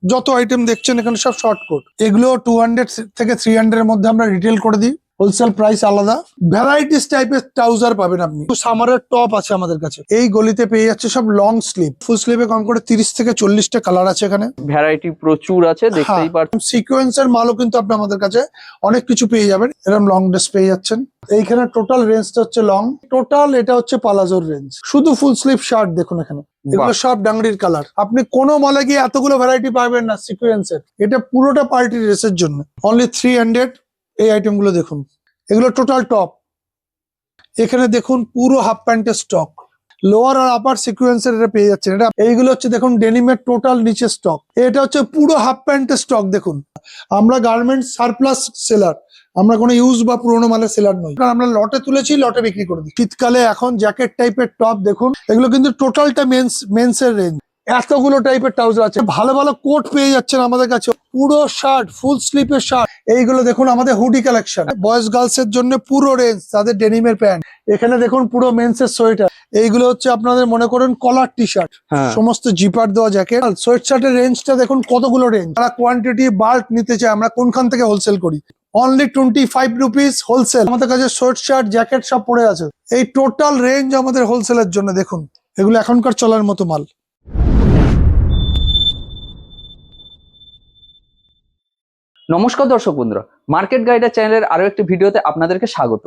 যত আইটেম দেখছেন এখানে সব শর্ট কোট, এগুলো 200 থেকে 300 এর মধ্যে আমরা রিটেল করে দিই। হোলসেল প্রাইস আলাদা। ভ্যারাইটিস টাইপের ট্রাউজার পাবেন আপনি। সামারের টপ আছে আমাদের কাছে। এই গলিতে পেয়ে যাচ্ছে সব লং স্লিভ, ফুল স্লিভে কম করে 30 থেকে 40টা কালার আছে এখানে। ভ্যারাইটি প্রচুর আছে, দেখতেই পাচ্ছেন। সিকোয়েন্সের মালও কিন্তু আপনি আমাদের কাছে অনেক কিছু পেয়ে যাবেন। এরকম লং ড্রেস পেয়ে যাচ্ছেন। এইখানে টোটাল রেঞ্জটা হচ্ছে লং, টোটাল এটা হচ্ছে পালাজোর রেঞ্জ। শুধু ফুল স্লিভ শার্ট দেখুন এখানে, এগুলো সব ডাংরির কালার। আপনি কোনো মলে গিয়ে এতগুলো ভ্যারাইটি পাবেন না সিকোয়েন্সের। এটা পুরোটা পার্টি ড্রেসের জন্য। অনলি 300 এই আইটেম গুলো দেখুন, এগুলো টোটাল টপ। এখানে দেখুন পুরো হাফ প্যান্টের স্টক, লোয়ার আর আপার সিকোয়েন্সের এটা পেয়ে যাচ্ছেন। এটা এইগুলো হচ্ছে দেখুন ডেনিমের টোটাল নিচে স্টক। এটা হচ্ছে পুরো হাফ প্যান্টের স্টক। দেখুন আমরা গার্মেন্টস সারপ্লাস সেলার, আমরা কোনো ইউজ বা পুরোনো মালের সেলার নই। আমরা লটে তুলেছি, লটে বিক্রি করে দিই। শীতকালে এখন জ্যাকেট টাইপের টপ দেখুন, এগুলো কিন্তু টোটালটা মেন্সের রেঞ্জ। এতগুলো টাইপের ট্রাউজার আছে, ভালো ভালো কোট পেয়ে যাচ্ছেন আমাদের কাছে, পুরো শার্ট, ফুল স্লিপের শার্ট। এইগুলো দেখুন আমাদের হুডি কালেকশন, বয়েজ গার্লস এর জন্য পুরো রেঞ্জ, তাদের ডেনিমের প্যান্ট। এখানে দেখুন পুরো মেন্সের সোয়েটার। এইগুলো হচ্ছে আপনাদের মনে করেন কলার টি শার্ট, সমস্ত জিপার দেওয়া জ্যাকেট। সোয়েট শার্টের রেঞ্জটা দেখুন কতগুলো রেঞ্জ। যারা কোয়ান্টিটি বাল্ক নিতে চায়, আমরা কোনখান থেকে হোলসেল করি, অনলি 25 রুপিস হোলসেল। আমাদের কাছে সোয়েট শার্ট, জ্যাকেট সব পড়ে আছে। এই টোটাল রেঞ্জ আমাদের হোলসেলের জন্য। দেখুন এগুলো এখনকার চলার মতো মাল। নমস্কার দর্শক বন্ধুরা, মার্কেট গাইডার চ্যানেলের আরো একটি ভিডিওতে আপনাদেরকে স্বাগত।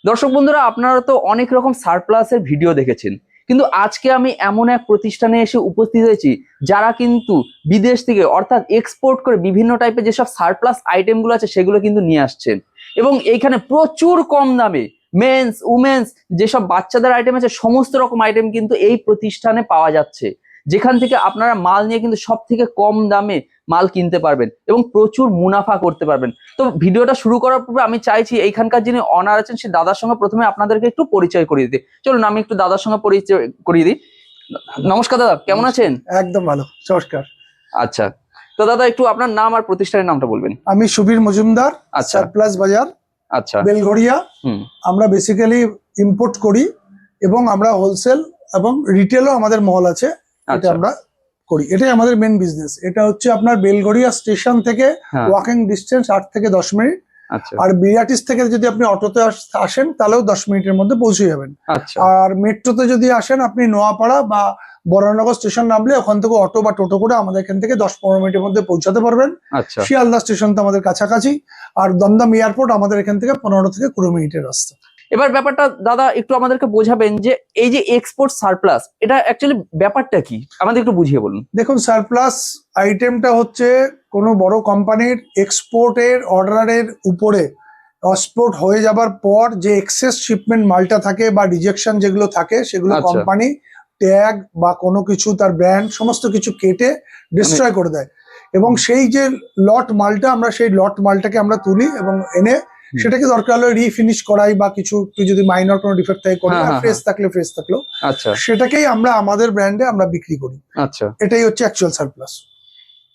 দর্শক বন্ধুরা, আপনারা তো অনেক রকম সারপ্লাসের ভিডিও দেখেছেন, কিন্তু আজকে আমি এমন এক প্রতিষ্ঠানে এসে উপস্থিত হয়েছি যারা কিন্তু বিদেশ থেকে অর্থাৎ এক্সপোর্ট করে বিভিন্ন টাইপের যেসব সারপ্লাস আইটেমগুলো আছে সেগুলো কিন্তু নিয়ে আসছেন, এবং এইখানে প্রচুর কম দামে মেন্স, উমেন্স যেসব বাচ্চাদের আইটেম আছে সমস্ত রকম আইটেম কিন্তু এই প্রতিষ্ঠানে পাওয়া যাচ্ছে, যেখান থেকে আপনারা মাল নিয়ে কিন্তু সব থেকে কম দামে মাল কিনতে পারবেন এবং প্রচুর মুনাফা করতে পারবেন। তো ভিডিওটা শুরু করার পূর্বে আমি চাইছি এইখানকার যিনি অনার আছেন সেই দাদার সঙ্গে প্রথমে আপনাদেরকে একটু পরিচয় করিয়ে দিই। চলুন আমি একটু দাদার সঙ্গে পরিচয় করিয়ে দিই। নমস্কার দাদা, কেমন আছেন? একদম ভালো, নমস্কার। আচ্ছা, তো দাদা একটু আপনার নাম আর প্রতিষ্ঠানের নামটা বলবেন। আমি সুবীর মজুমদার, আচ্ছা। সারপ্লাস বাজার, আচ্ছা, বেলঘড়িয়া। আমরা বেসিক্যালি ইম্পোর্ট করি এবং আমরা হোলসেল এবং রিটেলও আমাদের মল আছে, এটা আমরা করি। এটাই আমাদের মেন বিজনেস। এটা হচ্ছে আপনার বেলঘড়িয়া স্টেশন থেকে ওয়াকিং ডিস্টেন্স 8 থেকে 10 মিনিট। আর বিরাটিস থেকে যদি আপনি অটোতে আসেন তাহলেও 10 মিনিটের মধ্যে পৌঁছে যাবেন। আর মেট্রোতে যদি আসেন আপনি নোয়াপাড়া বা বরানগর স্টেশন নামলে ওখান থেকে অটো বা টোটো করে আমাদের এখান থেকে 10-15 মিনিটের মধ্যে পৌঁছাতে পারবেন। শিয়ালদা স্টেশন তো আমাদের কাছাকাছি, আর দমদম এয়ারপোর্ট আমাদের এখান থেকে 15 থেকে 20 মিনিটের রাস্তা। এবার ব্যাপারটা দাদা একটু আমাদেরকে বোঝাবেন যে এই যে এক্সপোর্ট সারপ্লাস, এটা অ্যাকচুয়ালি ব্যাপারটা কি আমাদের একটু বুঝিয়ে বলুন। দেখুন, সারপ্লাস আইটেমটা হচ্ছে কোনো বড় কোম্পানির এক্সপোর্টের অর্ডারের উপরে এক্সপোর্ট হয়ে যাবার পর যে এক্সেস শিপমেন্ট মালটা থাকে বা রিজেকশন যেগুলো থাকে সেগুলো কোম্পানি ট্যাগ বা কোনো কিছু তার ব্র্যান্ড সমস্ত কিছু কেটে ডিস্ট্রয় করে দেয়, এবং সেই যে লট মালটা আমরা সেই লট মালটাকে আমরা তুলি এবং এনে সেটাকে দরকার হলে রিফিনিশ করাই বা কিছু যদি মাইনর কোনো ডিফেক্ট থাকে করি, ফ্রেশ থাকলে ফ্রেশ থাকলো, সেটাকেই আমরা আমাদের ব্র্যান্ডে আমরা বিক্রি করি। আচ্ছা, এটাই হচ্ছে অ্যাকচুয়াল সারপ্লাস।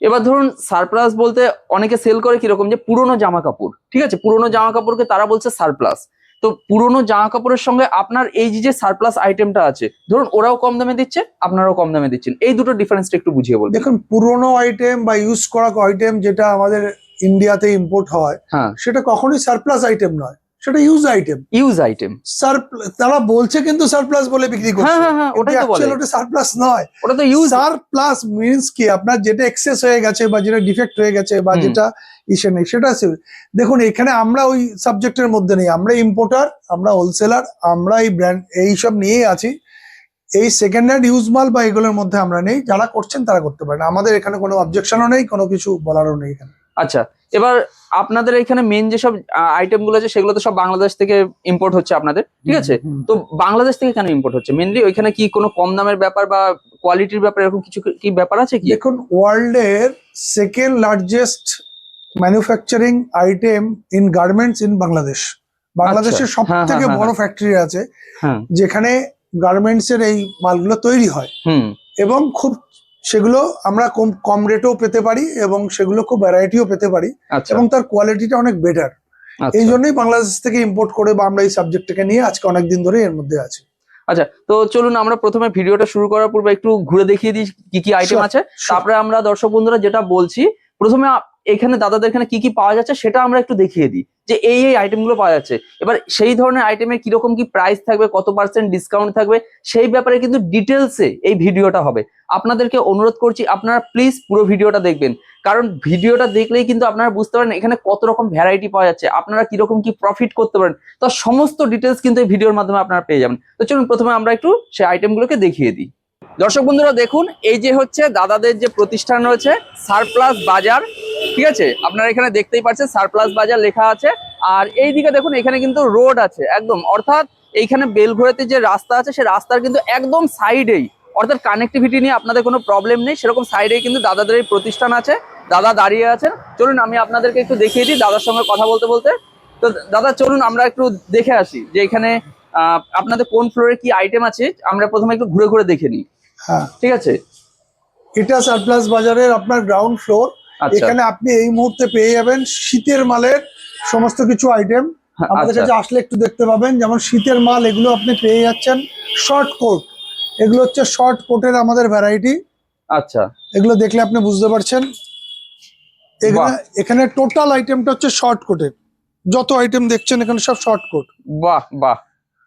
এবার ধরুন সারপ্লাস বলতে অনেকে সেল করে কিরকম, যে পুরোনো জামা কাপড়, ঠিক আছে, পুরোনো জামা কাপড়কে তারা বলছে সারপ্লাস। তো পুরোনো জামা কাপড়ের সঙ্গে আপনার এই যে সারপ্লাস আইটেমটা আছে, ধরুন ওরাও কম দামে দিচ্ছে, আপনারাও কম দামে দিচ্ছেন, এই দুটো ডিফারেন্সটা একটু বুঝিয়ে বলুন। দেখুন, পুরোনো আইটেম বা ইউজ করা আইটেম যেটা আমাদের ইন্ডিয়াতে ইম্পোর্ট হয় সেটা কখনোই সারপ্লাস আইটেম নয়, সেটা ইউজ আইটেম। ইউজ আইটেম তারা বলছে কিন্তু সারপ্লাস বলে বিক্রি করছে, ওটাই তো বলে, ওটা সারপ্লাস নয়, ওটা তো ইউজ। সারপ্লাস মিন্স কি, আপনার যেটা এক্সেস হয়ে গেছে বা যেটা ডিফেক্ট হয়ে গেছে বা যেটা ইসে নেই সেটা আছে। দেখুন এখানে আমরা ওই সাবজেক্টের মধ্যে নেই, আমরা ইম্পোর্টার, আমরা হোলসেলার, আমরা এই ব্র্যান্ড এইসব নিয়েই আছি। এই সেকেন্ড হ্যান্ড ইউজ মাল বা এগুলোর মধ্যে আমরা নেই, যারা করছেন তারা করতে পারেন, আমাদের এখানে কোনো অবজেকশনও নেই, কোনো কিছু বলারও নেই এখানে। আচ্ছা, এবার আপনাদের এখানে মেন যেসব আইটেম গুলো আছে সেগুলো তো সব বাংলাদেশ থেকে ইম্পোর্ট হচ্ছে আপনাদের, ঠিক আছে? তো বাংলাদেশ থেকে কেন ইম্পোর্ট হচ্ছে মেনলি? ওইখানে কি কোনো কম দামের ব্যাপার বা কোয়ালিটির ব্যাপার এরকম কিছু কি ব্যাপার আছে কি? দেখুন, ওয়ার্ল্ড এর second largest manufacturing item in garments in Bangladesh. বাংলাদেশের সব থেকে বড় ফ্যাক্টরি আছে যেখানে গার্মেন্টস এর এই মালগুলো তৈরি হয়, এবং খুব সেগুলো আমরা কম রেটেও পেতে পারি এবং সেগুলো খুব ভ্যারাইটিও পেতে পারি, এবং তার কোয়ালিটিটা অনেক বেটার। এই জন্যই বাংলাদেশ থেকে ইম্পোর্ট করে বা আমরা এই সাবজেক্টটাকে নিয়ে আজকে অনেকদিন ধরে এর মধ্যে আছি। আচ্ছা, তো চলুন আমরা প্রথমে ভিডিওটা শুরু করার পূর্বে একটু ঘুরে দেখিয়ে দিই কি কি আইটেম Sure, আছে। sure. তারপরে আমরা দর্শক বন্ধুরা যেটা বলছি, প্রথমে এখানে দাদাদের এখানে কি কি পাওয়া যাচ্ছে সেটা আমরা একটু দেখিয়ে দিই, যে এই আইটেম গুলো পাওয়া যাচ্ছে। এবার সেই ধরনের আইটেমের কিরকম কি প্রাইস থাকবে, কত পার্সেন্ট ডিসকাউন্ট থাকবে, সেই ব্যাপারে কিন্তু ডিটেলসে এই ভিডিওটা হবে। আপনাদেরকে অনুরোধ করছি আপনারা প্লিজ পুরো ভিডিওটা দেখবেন, কারণ ভিডিওটা দেখলেই কিন্তু আপনারা বুঝতে পারেন এখানে কত রকম ভ্যারাইটি পাওয়া যাচ্ছে, আপনারা কিরকম কি প্রফিট করতে পারেন, তো সমস্ত ডিটেলস কিন্তু এই ভিডিওর মাধ্যমে আপনারা পেয়ে যাবেন। তো চলুন প্রথমে আমরা একটু সেই আইটেমগুলোকে দেখিয়ে দিই। দর্শক বন্ধুরা দেখুন, এই যে হচ্ছে দাদাদের যে প্রতিষ্ঠান রয়েছে সারপ্লাস বাজার, ঠিক আছে, আপনারা এখানে দেখতেই পাচ্ছেন সারপ্লাস বাজার লেখা আছে। আর এইদিকে দেখুন এখানে কিন্তু রোড আছে একদম, অর্থাৎ এইখানে বেলঘড়িয়াতে যে রাস্তা আছে সেই রাস্তার কিন্তু একদম সাইডেই, অর্থাৎ কানেক্টিভিটি নিয়ে আপনাদের কোনো প্রবলেম নেই, সেরকম সাইডেই কিন্তু দাদাদের এই প্রতিষ্ঠান আছে। দাদা দাঁড়িয়ে আছেন, চলুন আমি আপনাদেরকে একটু দেখিয়ে দিই দাদার সঙ্গে কথা বলতে বলতে। তো দাদা চলুন আমরা একটু দেখে আসি যে এখানে আপনাদের কোন ফ্লোরে কি আইটেম আছে, আমরা প্রথমে একটু ঘুরে ঘুরে দেখে নিই। হ্যাঁ, ঠিক আছে। এটা সারপ্লাস বাজারের আপনার গ্রাউন্ড ফ্লোর। আচ্ছা। এখানে আপনি এই মুহূর্তে পেয়ে যাবেন শীতের মালের সমস্ত কিছু আইটেম। আমাদের আচ্ছা। কাছে আসলে একটু দেখতে পাবেন, যেমন শীতের মাল এগুলো আপনি পেয়ে যাচ্ছেন। শর্ট কোট, এগুলো হচ্ছে শর্ট কোটের আমাদের ভ্যারাইটি। আচ্ছা। এগুলো দেখলে আপনি বুঝতে পারছেন। এখানে টোটাল আইটেমটা হচ্ছে শর্ট কোটের, যত আইটেম দেখছেন এখানে সব শর্ট কোট। বাহ বাহ।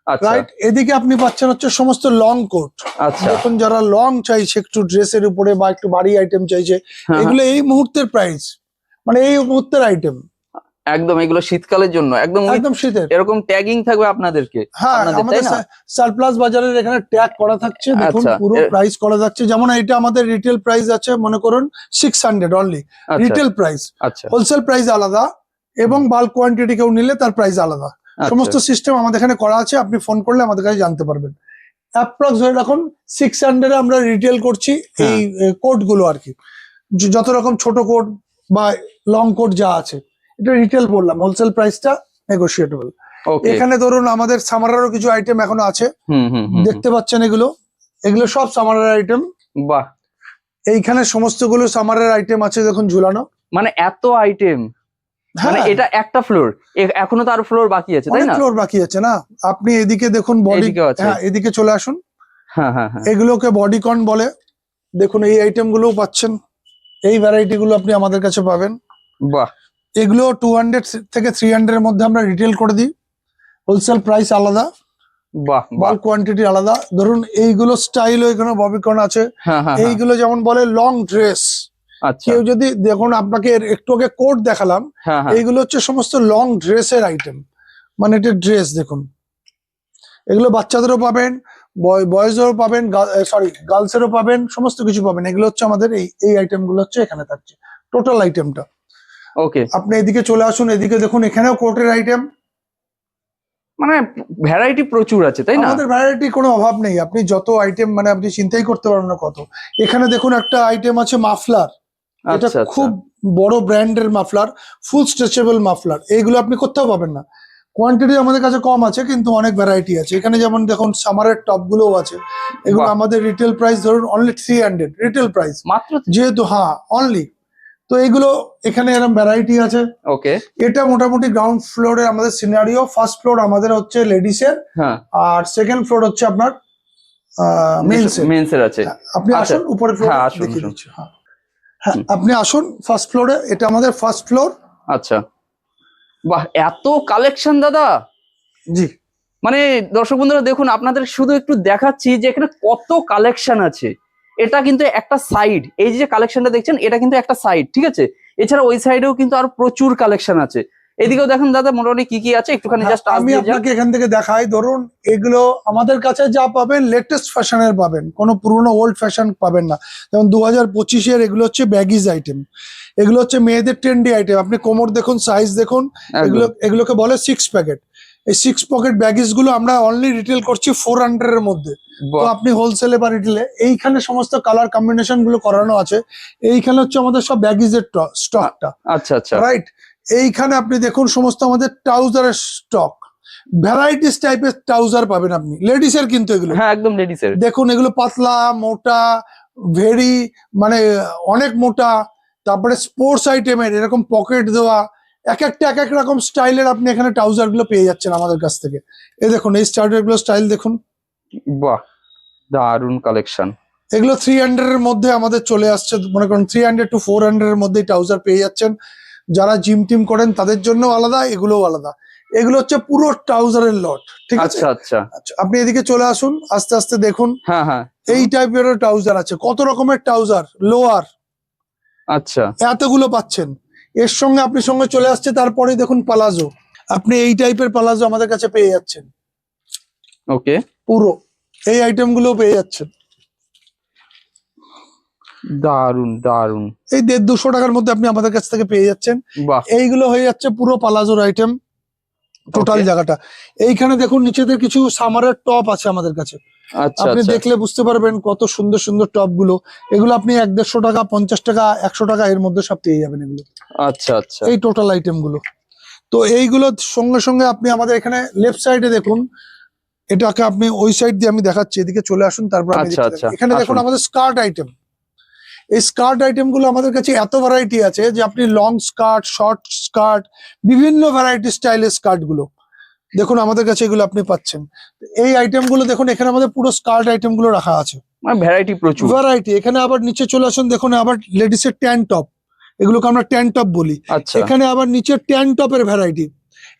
আচ্ছা। রাইট, এদিকে আপনি পাচ্ছেন হচ্ছে সমস্ত লং কোট। আচ্ছা। দেখুন যারা লং চাইছে একটু ড্রেসের উপরে বা একটু ভারী আইটেম চাইছে, হ্যাঁ, এগুলো এই মুহূর্তের প্রাইস, মানে এই মুহূর্তের আইটেম একদম এগুলো শীতকালের জন্য একদম একদম শীতের। এরকম ট্যাগিং থাকবে আপনাদেরকে। হ্যাঁ, আপনাদের, আমাদের তাই না? সারপ্লাস বাজারের এখানে ট্যাগ করা থাকছে, দেখুন আচ্ছা, পুরো প্রাইস করা যাচ্ছে। যেমন এটা আমাদের রিটেল প্রাইস আছে, মনে করুন 600 অনলি আচ্ছা রিটেল প্রাইস। আচ্ছা হোলসেল প্রাইস আলাদা এবং বাল্ক কোয়ান্টিটি কেউ নিলে তার প্রাইস আলাদা। আচ্ছা। সমস্ত সিস্টেম আমাদের এখানে করা আছে, আপনি ফোন করলে আমাদের কাছে জানতে পারবেন। অ্যাপ্রক্স ধরে রাখুন 600 এ আমরা রিটেল করছি এই কোট গুলো আর কি। যত রকম ছোট কোট বা লং কোট যা আছে এটা রিটেল বললাম, হোলসেল প্রাইসটা নেগোশিয়েটেবল। ওকে। এখানে ধরুন আমাদের সামারেরও কিছু আইটেম এখনো আছে, দেখতে পাচ্ছেন এগুলো, এগুলো সব সামারের আইটেম। বাহ, এইখানে সমস্তগুলো সামারের আইটেম আছে, দেখুন ঝুলানো। মানে এত আইটেম, মানে হ্যাঁ, এটা একটা ফ্লোর, এখনো তো আরো ফ্লোর বাকি আছে, তাই অনেক না? ফ্লোর বাকি আছে না। আপনি এদিকে দেখুন বডি, এইদিকেও আছে। হ্যাঁ এদিকে চলে আসুন। হ্যাঁ হ্যাঁ হ্যাঁ। এগুলোকে বডিকন বলে। দেখুন এই আইটেম গুলোও পাচ্ছেন, এই ভ্যারাইটি গুলো আপনি আমাদের কাছে পাবেন। বাহ। এগুলো 200 থেকে 300 এর মধ্যে আমরা রিটেল করে দিই, হোলসেল প্রাইস আলাদা, বাহ বাহ। বাল্ক কোয়ান্টিটি আলাদা। ধরুন এইগুলো স্টাইলও এখানে ববিকন আছে। হ্যাঁ হ্যাঁ। এইগুলো যেমন বলে লং ড্রেস, আচ্ছা। কেউ যদি দেখুন আপনাকে একটু আগে কোট দেখালাম, হ্যাঁ হ্যাঁ। এইগুলো হচ্ছে সমস্ত লং ড্রেসের আইটেম। মানে এটা ড্রেস দেখুন, এগুলো বাচ্চাদেরও পাবেন, বয়েজেরও পাবেন, সরি গার্লসেরও পাবেন, সমস্ত কিছু পাবেন। এগুলো হচ্ছে আমাদের এই আইটেম গুলো হচ্ছে এখানে থাকছে টোটাল আইটেমটা। ওকে। আপনি এদিকে চলে আসুন, এদিকে দেখুন এখানেও কোটের আইটেম। মানে ভ্যারাইটি প্রচুর আছে, তাই না? আমাদের ভ্যারাইটি কোনো অভাব নেই, আপনি যত আইটেম মানে আপনি চিন্তাই করতে পারবেন না কত। এখানে দেখুন একটা আইটেম আছে মাফলার, এটা আচ্ছা খুব বড় ব্র্যান্ডের মাফলার, ফুল স্ট্রেচেবল মাফলার। এইগুলো আপনি কোথাও পাবেন না। কোয়ান্টিটি আমাদের কাছে কম আছে কিন্তু অনেক ভ্যারাইটি আছে। এখানে যেমন দেখুন সামারের টপ গুলোও আছে, এগুলো বাহ। আমাদের রিটেল প্রাইস ধরুন অনলি 300 রিটেল প্রাইস মাত্র। যেহেতু, হ্যাঁ অনলি। তো এগুলো এখানে এরকম ভ্যারাইটি আছে। ওকে। এটা মোটামুটি গ্রাউন্ড ফ্লোরে আমাদের সিনারিও। ফার্স্ট ফ্লোর আমাদের হচ্ছে লেডিসের, হ্যাঁ। আর সেকেন্ড ফ্লোর হচ্ছে আপনার মেন্সের। মেন্সের আছে। আপনি আচ্ছা। আসুন উপরে ফ্লোরে হ্যাঁ, আসুন, দেখিয়ে আসুন। দিচ্ছি। হ্যাঁ হ্যাঁ, আপনি আসুন ফার্স্ট ফ্লোরে, এটা আমাদের ফার্স্ট ফ্লোর। আচ্ছা। বাহ, এত কালেকশন দাদা। জি, মানে দর্শক বন্ধুরা দেখুন, আপনাদের শুধু একটু দেখাচ্ছি যে এখানে কত কালেকশন আছে। এটা কিন্তু একটা সাইড, এই যে কালেকশনটা দেখছেন এটা কিন্তু একটা সাইড, ঠিক আছে। এছাড়া ওই সাইডেও কিন্তু আরো প্রচুর কালেকশন আছে। এদিকেও দেখুন দাদা মোটামুটি কি কি আছে, একটুখানি জাস্ট আমি আপনাকে এখান থেকে দেখাই। ধরুন এগুলো আমাদের কাছে যা পাবেন লেটেস্ট ফ্যাশনের পাবেন, কোনো পুরনো ওল্ড ফ্যাশন পাবেন না। যেমন 2025-এর এগুলো হচ্ছে ব্যাগিজ আইটেম, এগুলো হচ্ছে মেয়েদের ট্রেন্ডি আইটেম। আপনি কোমর দেখুন, সাইজ দেখুন, এগুলোকে বলে 6 প্যাকেট। এই 6 পকেট ব্যাগিজ গুলো আমরা অনলি রিটেল করছি 400 এর মধ্যে। তো আপনি হোলসেলে বা রিটেলে এইখানে সমস্ত কালার কম্বিনেশন গুলো করানো আছে। এইখানে হচ্ছে আমাদের সব ব্যাগিজের স্টকটা। আচ্ছা আচ্ছা। রাইট, এইখানে আপনি দেখুন সমস্ত আমাদের ট্রাউজারের স্টক, ভ্যারাইটিস টাইপের ট্রাউজার পাবেন আপনি, লেডিস এর কিন্তু এগুলো। হ্যাঁ একদম লেডিসের। দেখুন এগুলো পাতলা, মোটা, ভেরি মানে অনেক মোটা, তারপরে স্পোর্টস আইটেমের এরকম পকেট দেওয়া, এক একটা এক এক রকম স্টাইলের আপনি এখানে ট্রাউজার গুলো পেয়ে যাচ্ছেন আমাদের কাছ থেকে। এই দেখুন এই স্টাইলের গুলো স্টাইল দেখুন, বাহ, দারুন কালেকশন। এগুলো 300 এর মধ্যে আমাদের চলে আসছে, মনে করেন 300 to 400 এর মধ্যে ট্রাউজার পেয়ে যাচ্ছেন। যারা জিম টিম করেন তাদের জন্য আলাদা, এগুলোও আলাদা। এগুলো হচ্ছে পুরো ট্রাউজারের লট, ঠিক আছে? আচ্ছা আচ্ছা আচ্ছা, আপনি এদিকে চলে আসুন, আস্তে আস্তে দেখুন। হ্যাঁ হ্যাঁ। এই টাইপের ট্রাউজার আছে, কত রকমের ট্রাউজার, লোয়ার, আচ্ছা এতগুলো পাচ্ছেন। এর সঙ্গে আপনি সঙ্গে চলে আসছে, তারপরে দেখুন পালাজো। আপনি এই টাইপের পালাজো আমাদের কাছে পেয়ে যাচ্ছেন, ওকে, পুরো এই আইটেম গুলো পেয়ে যাচ্ছেন। দারুন দারুন। এই 150-200 টাকার মধ্যে আপনি আমাদের কাছ থেকে পেয়ে যাচ্ছেন। বাহ, এইগুলো হয়ে যাচ্ছে পুরো পালাজোর আইটেম, টোটাল Okay. জায়গাটা। এইখানে দেখুন নিচেতে কিছু সামারের টপ আছে আমাদের কাছে, আচ্ছা আপনি আচ্ছা দেখলে বুঝতে পারবেন কত সুন্দর সুন্দর টপ গুলো। এগুলো আপনি 150 টাকা, 50 টাকা, 100 টাকা এর মধ্যে সব পেয়ে যাবেন এগুলো, আচ্ছা আচ্ছা এই টোটাল আইটেম গুলো। তো এইগুলোর সঙ্গে সঙ্গে আপনি আমাদের এখানে লেফট সাইডে দেখুন, এটাকে আপনি ওই সাইড দিয়ে আমি দেখাচ্ছি, এদিকে চলে আসুন, তারপর আমি আচ্ছা, দেখাচ্ছি। আচ্ছা, এখানে দেখুন আসুন। আমাদের স্কার্ট আইটেম। এই স্কার্ট আইটেম গুলো আমাদের কাছে এত ভ্যারাইটি আছে যে আপনি লং স্কার্ট, শর্ট স্কার্ট, বিভিন্ন ভ্যারাইটি স্টাইলের স্কার্ট গুলো দেখুন আমাদের কাছে এগুলো আপনি পাচ্ছেন। এই আইটেম গুলো দেখুন, এখানে আমাদের পুরো স্কার্ট আইটেম গুলো রাখা আছে, মানে ভ্যারাইটি প্রচুর। ভ্যারাইটি। এখানে আবার নিচে চলে আসুন, দেখুন আবার লেডিস এর ট্যান টপ, এগুলোকে আমরা ট্যান টপ বলি। আচ্ছা এখানে আবার নিচে ট্যান টপের ভ্যারাইটি।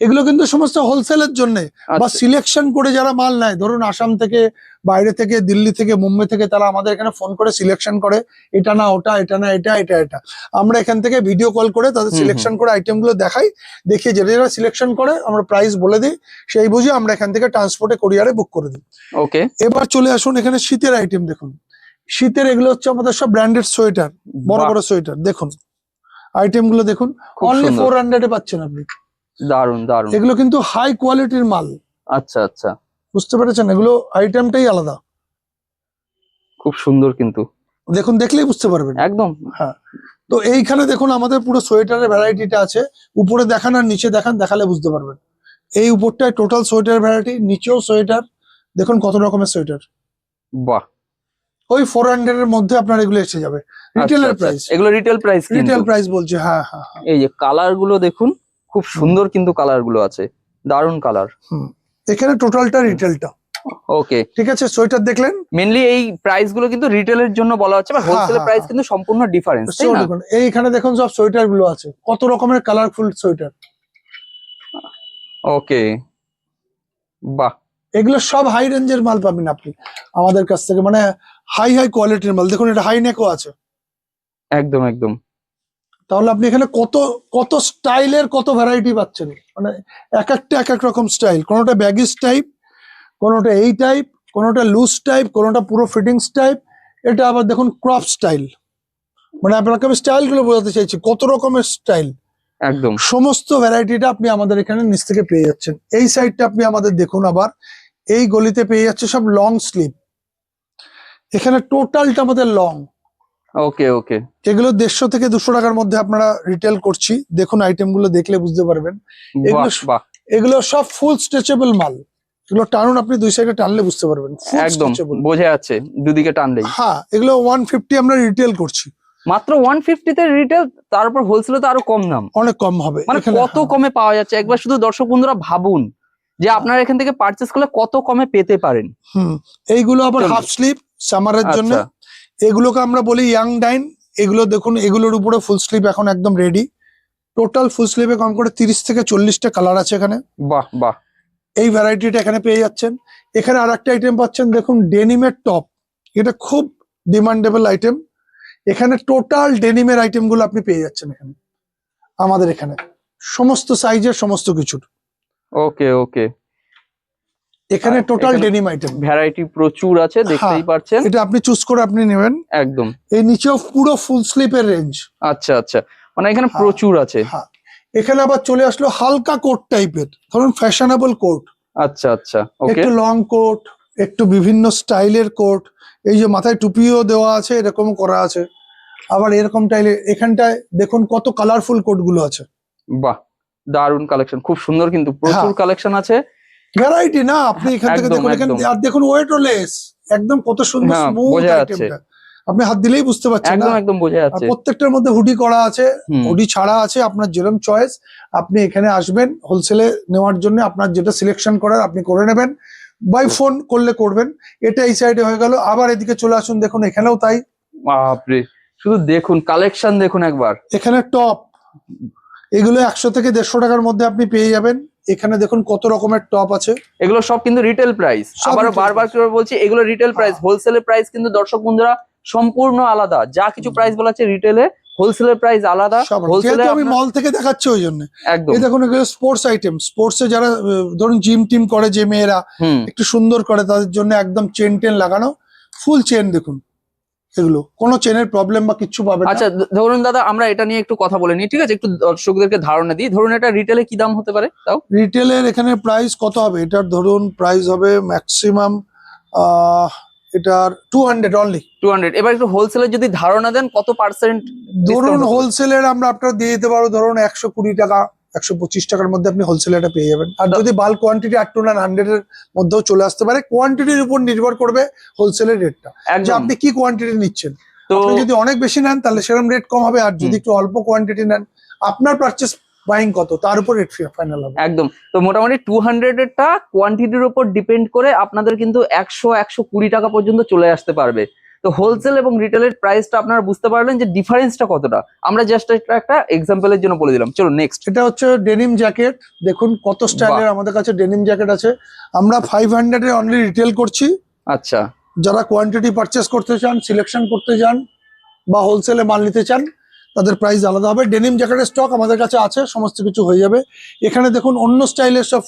এগুলো কিন্তু সমস্ত হোলসেলের জন্য বা আচ্ছা সিলেকশন করে যারা মাল নেয়, ধরুন আসাম থেকে, বাইরে থেকে, দিল্লি থেকে, মুম্বাই থেকে, তারা আমাদের এখানে ফোন করে সিলেকশন করে, এটা না ওটা, এটা না এটা, এটা এটা। আমরা এখান থেকে ভিডিও কল করে তাদের হুম, সিলেকশন করে আইটেম গুলো দেখাই, দেখিয়ে যেটা যারা সিলেকশন করে আমরা প্রাইস বলে দিই, সেই বুঝে আমরা এখান থেকে ট্রান্সপোর্টে কুরিয়ারে বুক করে দিই। ওকে, এবার চলে আসুন এখানে শীতের আইটেম দেখুন। শীতের এগুলো হচ্ছে আমাদের সব ব্র্যান্ডেড সোয়েটার, বড় বাহ, বড় সোয়েটার দেখুন, আইটেম গুলো দেখুন, খুব অনলি সুন্দর। 400 এ পাচ্ছেন আপনি। দারুন দারুন। এগুলো কিন্তু হাই কোয়ালিটির মাল, আচ্ছা আচ্ছা, বুঝতে পেরেছেন? এগুলো আইটেমটাই আলাদা, খুব সুন্দর কিন্তু, দেখুন দেখলেই বুঝতে পারবেন। একদম। হ্যাঁ, তো এইখানে দেখুন আমাদের পুরো সোয়েটারের ভ্যারাইটিটা আছে, উপরে দেখান আর নিচে দেখান, দেখালে বুঝতে পারবেন। এই উপরটায় টোটাল সোয়েটার ভ্যারাইটি, নিচেও সোয়েটার, দেখুন কত রকমের সোয়েটার। বাহ, ওই 400 এর মধ্যে আপনার এগুলো এসে যাবে, আচ্ছা রিটেলের আচ্ছা, প্রাইস, এগুলো রিটেল প্রাইস কিন্তু। রিটেল প্রাইস বলছে। হ্যাঁ হ্যাঁ হ্যাঁ। এই যে কালার গুলো দেখুন, খুব সুন্দর কিন্তু কালার গুলো আছে, দারুন কালার। হুম, এখানে টোটালটা রিটেলটা, ওকে, ঠিক আছে? সোয়েটার দেখলেন, মেনলি এই প্রাইস গুলো কিন্তু রিটেলের জন্য বলা হচ্ছে, বা হ্যাঁ, হোলসেল হ্যাঁ, প্রাইস হ্যাঁ। কিন্তু সম্পূর্ণ ডিফারেন্স, তাই So, না? দেখুন এইখানে দেখুন সব সোয়েটার গুলো আছে, কত রকমের কালারফুল সোয়েটার। ওকে, বাহ, এগুলো সব হাই রেঞ্জের মাল পাবেন আপনি আমাদের কাছ থেকে, মানে হাই হাই কোয়ালিটির মাল। দেখুন এটা হাই নেকও আছে, একদম একদম। তাহলে আপনি এখানে কত কত স্টাইলের কত ভ্যারাইটি পাচ্ছেন, মানে এক একটা এক এক রকম স্টাইল, কোনোটা ব্যাগিস টাইপ, কোনোটা এই টাইপ, কোনোটা লুজ টাইপ, কোনোটা পুরো ফিটিংস টাইপ, এটা আবার দেখুন ক্রপ স্টাইল। মানে আপনাকে আমি স্টাইল গুলো বোঝাতে চাইছি, কত রকমের স্টাইল, একদম সমস্ত ভ্যারাইটিটা আপনি আমাদের এখানে নিচ থেকে পেয়ে যাচ্ছেন। এই সাইডটা আপনি আমাদের দেখুন, আবার এই গলিতে পেয়ে যাচ্ছে সব লং স্লিভ। এখানে টোটালটা আমাদের লং, ওকে ওকে, এগুলো 150 থেকে 200 টাকার মধ্যে আপনারা রিটেল করছি। দেখুন আইটেম গুলো দেখলে বুঝতে পারবেন, বাহ এগুলো বাহ, এগুলো সব ফুল স্ট্রেচেবল মাল। এগুলো টানুন, আপনি দুই সাইডে টানলে বুঝতে পারবেন, ফুল একদম স্ট্রেচেবল। বোঝা যাচ্ছে দুদিকে টানলেই। হ্যাঁ, এগুলো 150 আমরা রিটেল করছি, মাত্র 150 তে রিটেল, তার উপর হোলসেলে তো আরো কম দাম। অনেক কম হবে মানে এখানে। কত হ্যাঁ, কমে পাওয়া যাচ্ছে, একবার শুধু দর্শক বন্ধুরা ভাবুন যে আপনারা এখান থেকে পারচেস করলে কত কমে পেতে পারেন। হুম, এইগুলো আবার চলুন। হাফ স্লিভ সামারের জন্য, আচ্ছা এগুলোকে আমরা বলি ইয়াং ডাইন। এগুলো দেখুন, এগুলোর উপরে ফুল স্লিভ এখন একদম রেডি। টোটাল ফুল স্লিভে কম করে 30 থেকে 40টা কালার আছে এখানে। বাহ বাহ, এই ভ্যারাইটিটা এখানে পেয়ে যাচ্ছেন। এখানে আর একটা আইটেম পাচ্ছেন, দেখুন ডেনিমের টপ, এটা খুব ডিমান্ডেবল আইটেম। এখানে টোটাল ডেনিমের আইটেম গুলো আপনি পেয়ে যাচ্ছেন এখানে আমাদের এখানে, সমস্ত সাইজের সমস্ত কিছুর। ওকে ওকে, এখানে আর টোটাল এখানে ডেনিম আইটেম, ভ্যারাইটি প্রচুর আছে, দেখতেই পারছেন। এটা আপনি চুজ করে আপনি নেবেন। একদম, এই নিচেও পুরো ফুল স্লিপের রেঞ্জ। আচ্ছা আচ্ছা, মানে এখানে হ্যাঁ, প্রচুর আছে। হ্যাঁ, এখানে আবার চলে আসলো হালকা কোট টাইপের, ধরুন ফ্যাশনেবল কোট, আচ্ছা আচ্ছা, ওকে, একটু লং কোট, একটু বিভিন্ন স্টাইলের কোট। এই যে মাথায় টুপিও দেওয়া আছে, এরকম করা আছে। আবার এরকম টাইলে এখানটায় দেখুন কত কালারফুল কোট গুলো আছে। বাহ, দারুন কালেকশন, খুব সুন্দর কিন্তু, প্রচুর হ্যাঁ। কালেকশন আছে। ভ্যারাইটি না, আপনি এখান থেকে একদম, দেখুন, এখানে একদম। আর দেখুন ওয়েটও লেস, একদম কত সুন্দর হ্যাঁ, স্মুথ বোঝা যাচ্ছে। আইটেমটা, আপনি হাত দিলেই বুঝতে পারছেন না। একদম একদম বোঝা আর যাচ্ছে। প্রত্যেকটার মধ্যে হুডি করা আছে, হুম, হুডি ছাড়া আছে, আপনার যেরকম চয়েস। আপনি এখানে আসবেন হোলসেলে নেওয়ার জন্য, আপনার যেটা সিলেকশন করার আপনি করে নেবেন। বাই ফোন করলে করবেন। এটা এই সাইডে হয়ে গেল। আবার এদিকে চলে আসুন, দেখুন এখানেও তাই। বাপরে, শুধু দেখুন কালেকশন দেখুন একবার। এখানে টপ, এগুলো 100 থেকে 150 টাকার মধ্যে আপনি পেয়ে যাবেন। এখানে দেখুন কত রকমের টপ আছে। এগুলো সব কিন্তু রিটেল প্রাইস, সব আবারও retail বারবার price। করে বলছি এগুলো রিটেল প্রাইস। হ্যাঁ। হোলসেলের প্রাইস কিন্তু দর্শক বন্ধুরা সম্পূর্ণ আলাদা। যা কিছু প্রাইস বলা আছে রিটেলে, হোলসেলের প্রাইস আলাদা। সব হোলসেলে যেহেতু আমি মল থেকে দেখাচ্ছি ওই জন্য। একদম এই দেখুন এগুলো স্পোর্টস আইটেম, স্পোর্টসে যারা ধরুন জিম টিম করে যে মেয়েরা হুম একটু সুন্দর করে, তাদের জন্য একদম চেন টেন লাগানো, ফুল চেন দেখুন। এগুলো কোনো চেনের প্রবলেম বা কিচ্ছু পাবেন না। আচ্ছা ধরুন দাদা, আমরা এটা নিয়ে একটু কথা বলে নিই, ঠিক আছে? একটু দর্শকদেরকে ধারণা দিই। ধরুন এটা রিটেলে কি দাম হতে পারে তাও? রিটেলের এখানে প্রাইস কত হবে? এটার ধরুন প্রাইস হবে ম্যাক্সিমাম এটার 200 অনলি। 200। এবার একটু হোলসেলের যদি ধারণা দেন কত পার্সেন্ট? ধরুন হোলসেলের আমরা আপনার দিয়ে দিতে পারবো ধরুন 120 টাকা, 125 টাকার মধ্যে আপনি হোলসেলটা পেয়ে যাবেন। আর যদি বাল্ক কোয়ান্টিটি আপ টু 100 এর মধ্যেও চলে আসতে পারে। কোয়ান্টিটির উপর নির্ভর করবে হোলসেলের রেটটা, যে একদম। আপনি কি কোয়ান্টিটি নিচ্ছেন। তো আপনি যদি অনেক বেশি নেন তাহলে সেরকম রেট কম হবে, আর যদি একটু অল্প কোয়ান্টিটি নেন, আপনার পারচেস বাইং কত তার উপর রেট ফাইনাল হবে। একদম। তো মোটামুটি 200 এরটা কোয়ান্টিটির উপর ডিপেন্ড করে আপনাদের কিন্তু 100-120 টাকা পর্যন্ত চলে আসতে পারবে। তো হোলসেল এবং রিটেলের প্রাইসটা আপনারা বুঝতে পারলেন যে ডিফারেন্সটা কতটা। আমরা জাস্ট একটা এক্সাম্পলের জন্য বলে দিলাম। চলো নেক্সট। এটা হচ্ছে ডেনিম জ্যাকেট। দেখুন কত স্টাইলের আমাদের কাছে ডেনিম জ্যাকেট আছে। আমরা 500 এ অনলি রিটেল করছি। আচ্ছা, যারা কোয়ান্টিটি পারচেস করতে চান, সিলেকশন করতে চান বা হোলসেলে মাল নিতে চান, তাদের প্রাইস আলাদা হবে। ডেনিম জ্যাকেটের স্টক আমাদের কাছে আছে, সমস্ত কিছু হয়ে যাবে। এখানে দেখুন অন্য স্টাইলের সব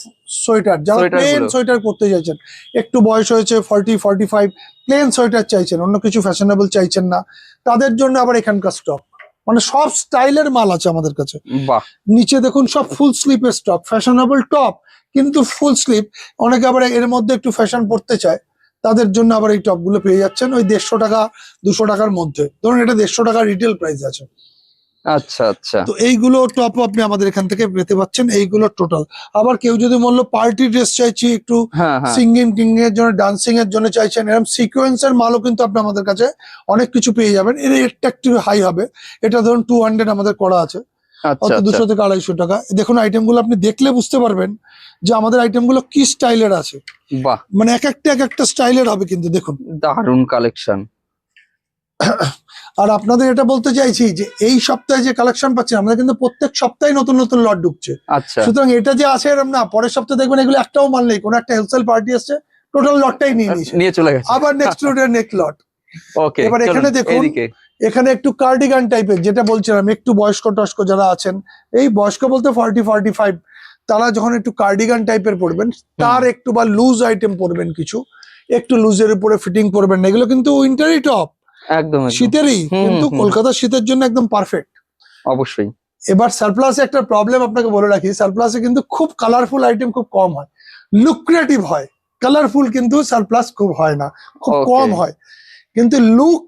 সোয়েটার, যারা সোয়েটার প্লেন গুলো। সোয়েটার পরতে চাইছেন, একটু বয়স হয়েছে 40-45, প্লেন সোয়েটার চাইছেন, অন্য কিছু ফ্যাশনেবল চাইছেন না, তাদের জন্য আবার এখানকার স্টক, মানে সব স্টাইলের মাল আছে আমাদের কাছে। বাহ, নিচে দেখুন সব ফুল স্লিপের স্টক, ফ্যাশনেবল টপ কিন্তু ফুল স্লিপ। অনেকে আবার এর মধ্যে একটু ফ্যাশন পড়তে চায়, তাদের জন্য আবার এই টপ গুলো পেয়ে যাচ্ছেন ওই 150 টাকা 200 টাকার মধ্যে। ধরুন এটা 150 টাকা রিটেল প্রাইস আছে। আচ্ছা আচ্ছা। তো এইগুলো টপও আপনি আমাদের এখান থেকে পেতে পাচ্ছেন। এইগুলো টোটাল। আবার কেউ যদি বললো পার্টি ড্রেস চাইছি, একটু হ্যাঁ হ্যাঁ। সিঙ্গিং কিং এর জন্য, ডান্সিং এর জন্য চাইছেন, এরকম সিকোয়েন্সের মালও কিন্তু আপনি আমাদের কাছে অনেক কিছু পেয়ে যাবেন। এর রেটটা একটু হাই হবে। এটা ধরুন 200 আমাদের করা আছে, আচ্ছা অত আচ্ছা। 200 থেকে 250 টাকা। দেখুন আইটেমগুলো আপনি দেখলে বুঝতে পারবেন যে আমাদের আইটেমগুলো কি স্টাইলের আছে। বাহ, মানে এক একটা স্টাইলের হবে কিন্তু দেখুন। দারুণ কালেকশন। আর আপনাদের এটা বলতে চাইছি যে এই সপ্তাহে যে কালেকশন পাচ্ছেন, আমাদের কিন্তু প্রত্যেক সপ্তাহে নতুন নতুন লট ঢুকছে। আচ্ছা, সুতরাং এটা যে আছে এরকম না, পরের সপ্তাহে দেখবেন এগুলো একটাও মাল নেই, কোনো একটা হোলসেল পার্টি আসছে টোটাল লটটাই নিয়ে নিয়েছে, নিয়ে চলে গেছে। আবার নেক্সট লটের নেক্সট লট। ওকে, এবার এখানে দেখুন, এখানে একটু কার্ডিগান টাইপের, যেটা বলছিলাম একটু বয়স্ক টস্ক যারা আছেন, এই বয়স্ক বলতে 40-45, তারা যখন একটু কার্ডিগান টাইপের পরবেন, তার একটু বা লুজ আইটেম পরবেন, কিছু একটু লুজের উপরে ফিটিং পরবেন না, এগুলো কিন্তু উইন্টারই টপ, একদম শীতেরই, কিন্তু কলকাতার শীতের জন্য একদম পারফেক্ট। অবশ্যই। এবার সারপ্লাসে একটা প্রবলেম আপনাকে বলে রাখি, সারপ্লাসে কিন্তু খুব কালারফুল আইটেম খুব কম হয়, লুক্রেটিভ হয়, কালারফুল কিন্তু সারপ্লাস খুব হয় না, খুব কম হয়, কিন্তু লুক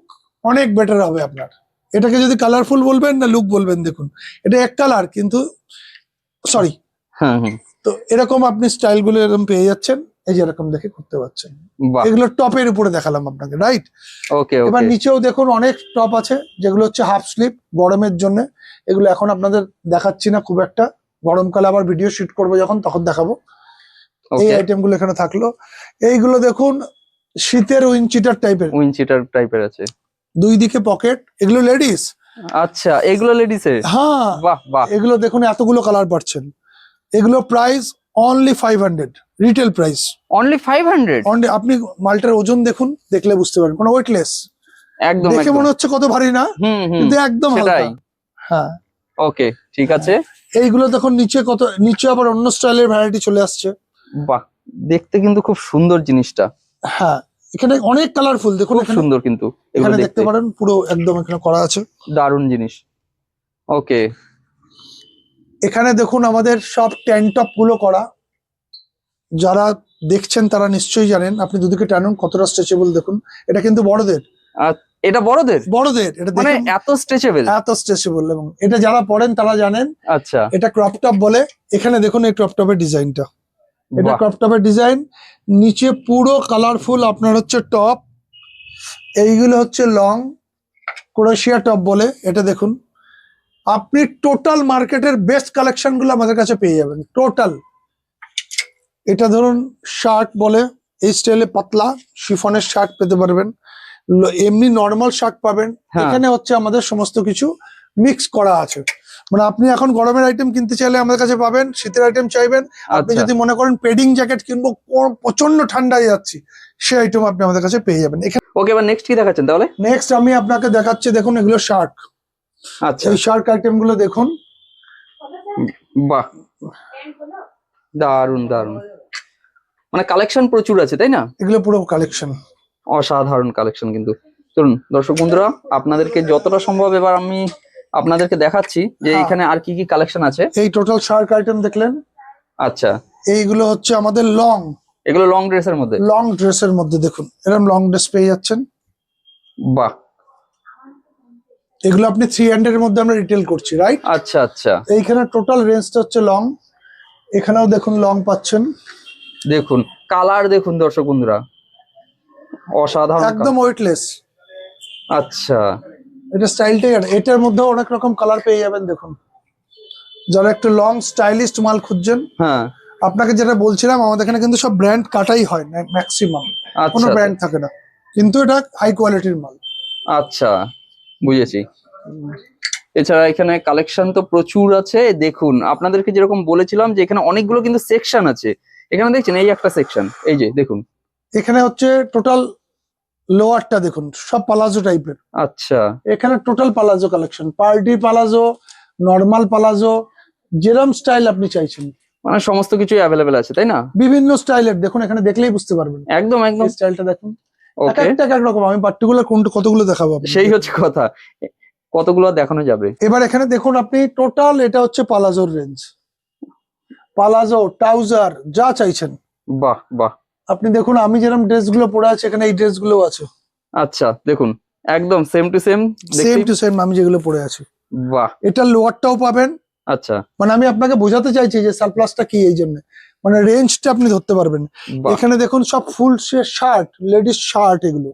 অনেক বেটার হবে আপনার। এটাকে যদি কালারফুল বলবেন না লুক বলবেন, দেখুন এটা এক কালার কিন্তু সরি। তো এরকম আপনি স্টাইল গুলো এরকম পেয়ে যাচ্ছেন, এই যে এরকম দেখে করতে পারছেন। এগুলো টপের উপরে দেখালাম আপনাকে, রাইট? ওকে। এবার নিচেও দেখুন অনেক টপ আছে যেগুলো হচ্ছে হাফ স্লিভ গরমের জন্য। এগুলো এখন আপনাদের দেখাচ্ছি না খুব একটা, গরমকালে আবার ভিডিও শুট করবো যখন তখন দেখাবো। এই আইটেম গুলো এখানে থাকলো। এইগুলো দেখুন শীতের উইন্ড টাইপের আছে, দুই দিকে পকেট, এগুলো লেডিস। আচ্ছা, এগুলো লেডিস এর? হ্যাঁ, বাহ বাহ। এগুলো দেখুন এতগুলো কালার পাচ্ছেন। এগুলো price only 500 retail price. Only 500? আপনি মালটার ওজন দেখুন, দেখলে বুঝতে পারবেন, কোনো ওয়েটলেস, একদম দেখে মনে হচ্ছে কত ভারী না, কিন্তু একদম হালকা। হ্যাঁ, ওকে, ঠিক আছে। এইগুলো দেখুন নিচে কত, নিচে আবার অন্য স্টাইলের ভ্যারাইটি চলে আসছে। বাহ, দেখতে কিন্তু খুব সুন্দর জিনিসটা। হ্যাঁ, এখানে অনেক কালারফুল, দেখুন খুব সুন্দর কিন্তু এখানে দেখতে পারেন, পুরো একদম এখানে করা আছে, দারুণ জিনিস। ওকে, এখানে দেখুন আমাদের সব ট্যাঙ্ক টপ গুলো করা, যারা দেখছেন তারা নিশ্চয়ই জানেন। আপনি দুদিকে টানুন কতটা স্ট্রেচেবল দেখুন, এটা কিন্তু বড়দের। এটা বড়দের? এটা মানে এত স্ট্রেচেবল, এবং এটা যারা পড়েন তারা জানেন। আচ্ছা, এটা ক্রপ টপ বলে। এখানে দেখুন এই ক্রপ টপের ডিজাইনটা, এটা ক্রপ টপের ডিজাইন, নিচে পুরো কালারফুল আপনার হচ্ছে টপ, এইগুলো হচ্ছে লং ক্রোয়েশিয়া টপ বলে। এটা দেখুন, আপনি টোটাল মার্কেটের বেস্ট কালেকশন গুলো আমাদের কাছে পেয়ে যাবেন টোটাল। এটা ধরুন শার্ট বলে, এই স্টাইলে পাতলা শিফনের শার্ট পেতে পারবেন, এমনি নর্মাল শার্ট পাবেন। হ্যাঁ। এখানে হচ্ছে আমাদের সমস্ত কিছু মিক্স করা আছে। মানে আপনি এখন গরমের আইটেম কিনতে চাইলে আমাদের কাছে পাবেন, শীতের আইটেম চাইবেন, আপনি আচ্ছা যদি মনে করেন পেডিং জ্যাকেট কিনবো প্রচন্ড ঠান্ডায় যাচ্ছি, সেই আইটেম আপনি আমাদের কাছে পেয়ে যাবেন। এখানে ওকে, এবার নেক্সট কি দেখাচ্ছেন তাহলে? নেক্সট আমি আপনাকে দেখাচ্ছি, দেখুন এগুলো শার্ট। আচ্ছা, এই শার্ট আইটেম গুলো দেখুন, বাহ, দারুন দারুন, মানে কালেকশন প্রচুর আছে তাই না? এগুলো পুরো কালেকশন। অসাধারণ কালেকশন কিন্তু। চলুন দর্শক বন্ধুরা, আপনাদেরকে যতটা সম্ভব এবার আমি আপনাদেরকে দেখাচ্ছি যে হ্যাঁ। এখানে আর কি কি কালেকশন আছে। এই টোটাল শার্ট আইটেম দেখলেন, আচ্ছা, এইগুলো হচ্ছে আমাদের লং এগুলো লং ড্রেসের মধ্যে। ড্রেসের মধ্যে দেখুন, এরকম লং ড্রেস পেয়ে যাচ্ছেন। বাহ, এগুলো আপনি 300 এর মধ্যে আমরা রিটেল করছি, রাইট? আচ্ছা আচ্ছা, এইখানে টোটাল রেঞ্জটা হচ্ছে লং, এখানেও দেখুন লং পাচ্ছেন। দেখুন কালার দেখুন দর্শক বন্ধুরা, অসাধারণ একদম ওয়েটলেস। আচ্ছা, এটা স্টাইলটাই, এটার মধ্যে অনেক রকম কালার পেয়ে যাবেন। দেখুন, যারা একটু লং স্টাইলিস্ট মাল খুঁজছেন, হ্যাঁ, আপনাকে যেটা বলছিলাম, আমাদের এখানে কিন্তু সব ব্র্যান্ড কাটাই হয় না, ম্যাক্সিমাম কোনো আচ্ছা ব্র্যান্ড থাকে না, কিন্তু এটা হাই কোয়ালিটির মাল। আচ্ছা, বুঝেছি। এছাড়া এখানে কালেকশন তো প্রচুর আছে। দেখুন আপনাদেরকে যেরকম বলেছিলাম যে এখানে অনেকগুলো কিন্তু সেকশন আছে। এখানে দেখছেন এই একটা সেকশন, এই যে দেখুন, এখানে হচ্ছে টোটাল লোয়ারটা দেখুন, সব পালাজো টাইপের। আচ্ছা, এখানে total palazzo collection, party palazzo, normal palazzo, যেরকম স্টাইল আপনি চাইছেন মানে সমস্ত কিছুই অ্যাভেলেবেল আছে তাই না? বিভিন্ন স্টাইলের। দেখুন এখানে দেখলেই বুঝতে পারবেন, একদম একদম, স্টাইলটা দেখুন, এক ওকে, একটা এক এক রকম। আমি পার্টিকুলার কোনটা কতগুলো দেখাবো আপনাকে। সেই হচ্ছে কথা, কতগুলো দেখানো যাবে। এবার এখানে দেখুন আপনি টোটাল, এটা হচ্ছে পালাজোর রেঞ্জ, পালাজো ট্রাউজার যা চাইছেন। বাহ বাহ, আপনি দেখুন আমি যেরকম ড্রেসগুলো পরে আছি, এখানে এই ড্রেসগুলো আছে, আচ্ছা দেখুন একদম same to same, same to same আমি যেগুলো পরে আছি। বাহ, এটা লোয়ারটাও পাবেন। আচ্ছা, মানে আমি আপনাকে বোঝাতে চাইছি যে সারপ্লাসটা কি, এই জন্য মানে রেঞ্জটা আপনি ধরতে পারবেন। বাহ, এখানে দেখুন সব ফুল শার্ট, লেডিস শার্ট, এগুলো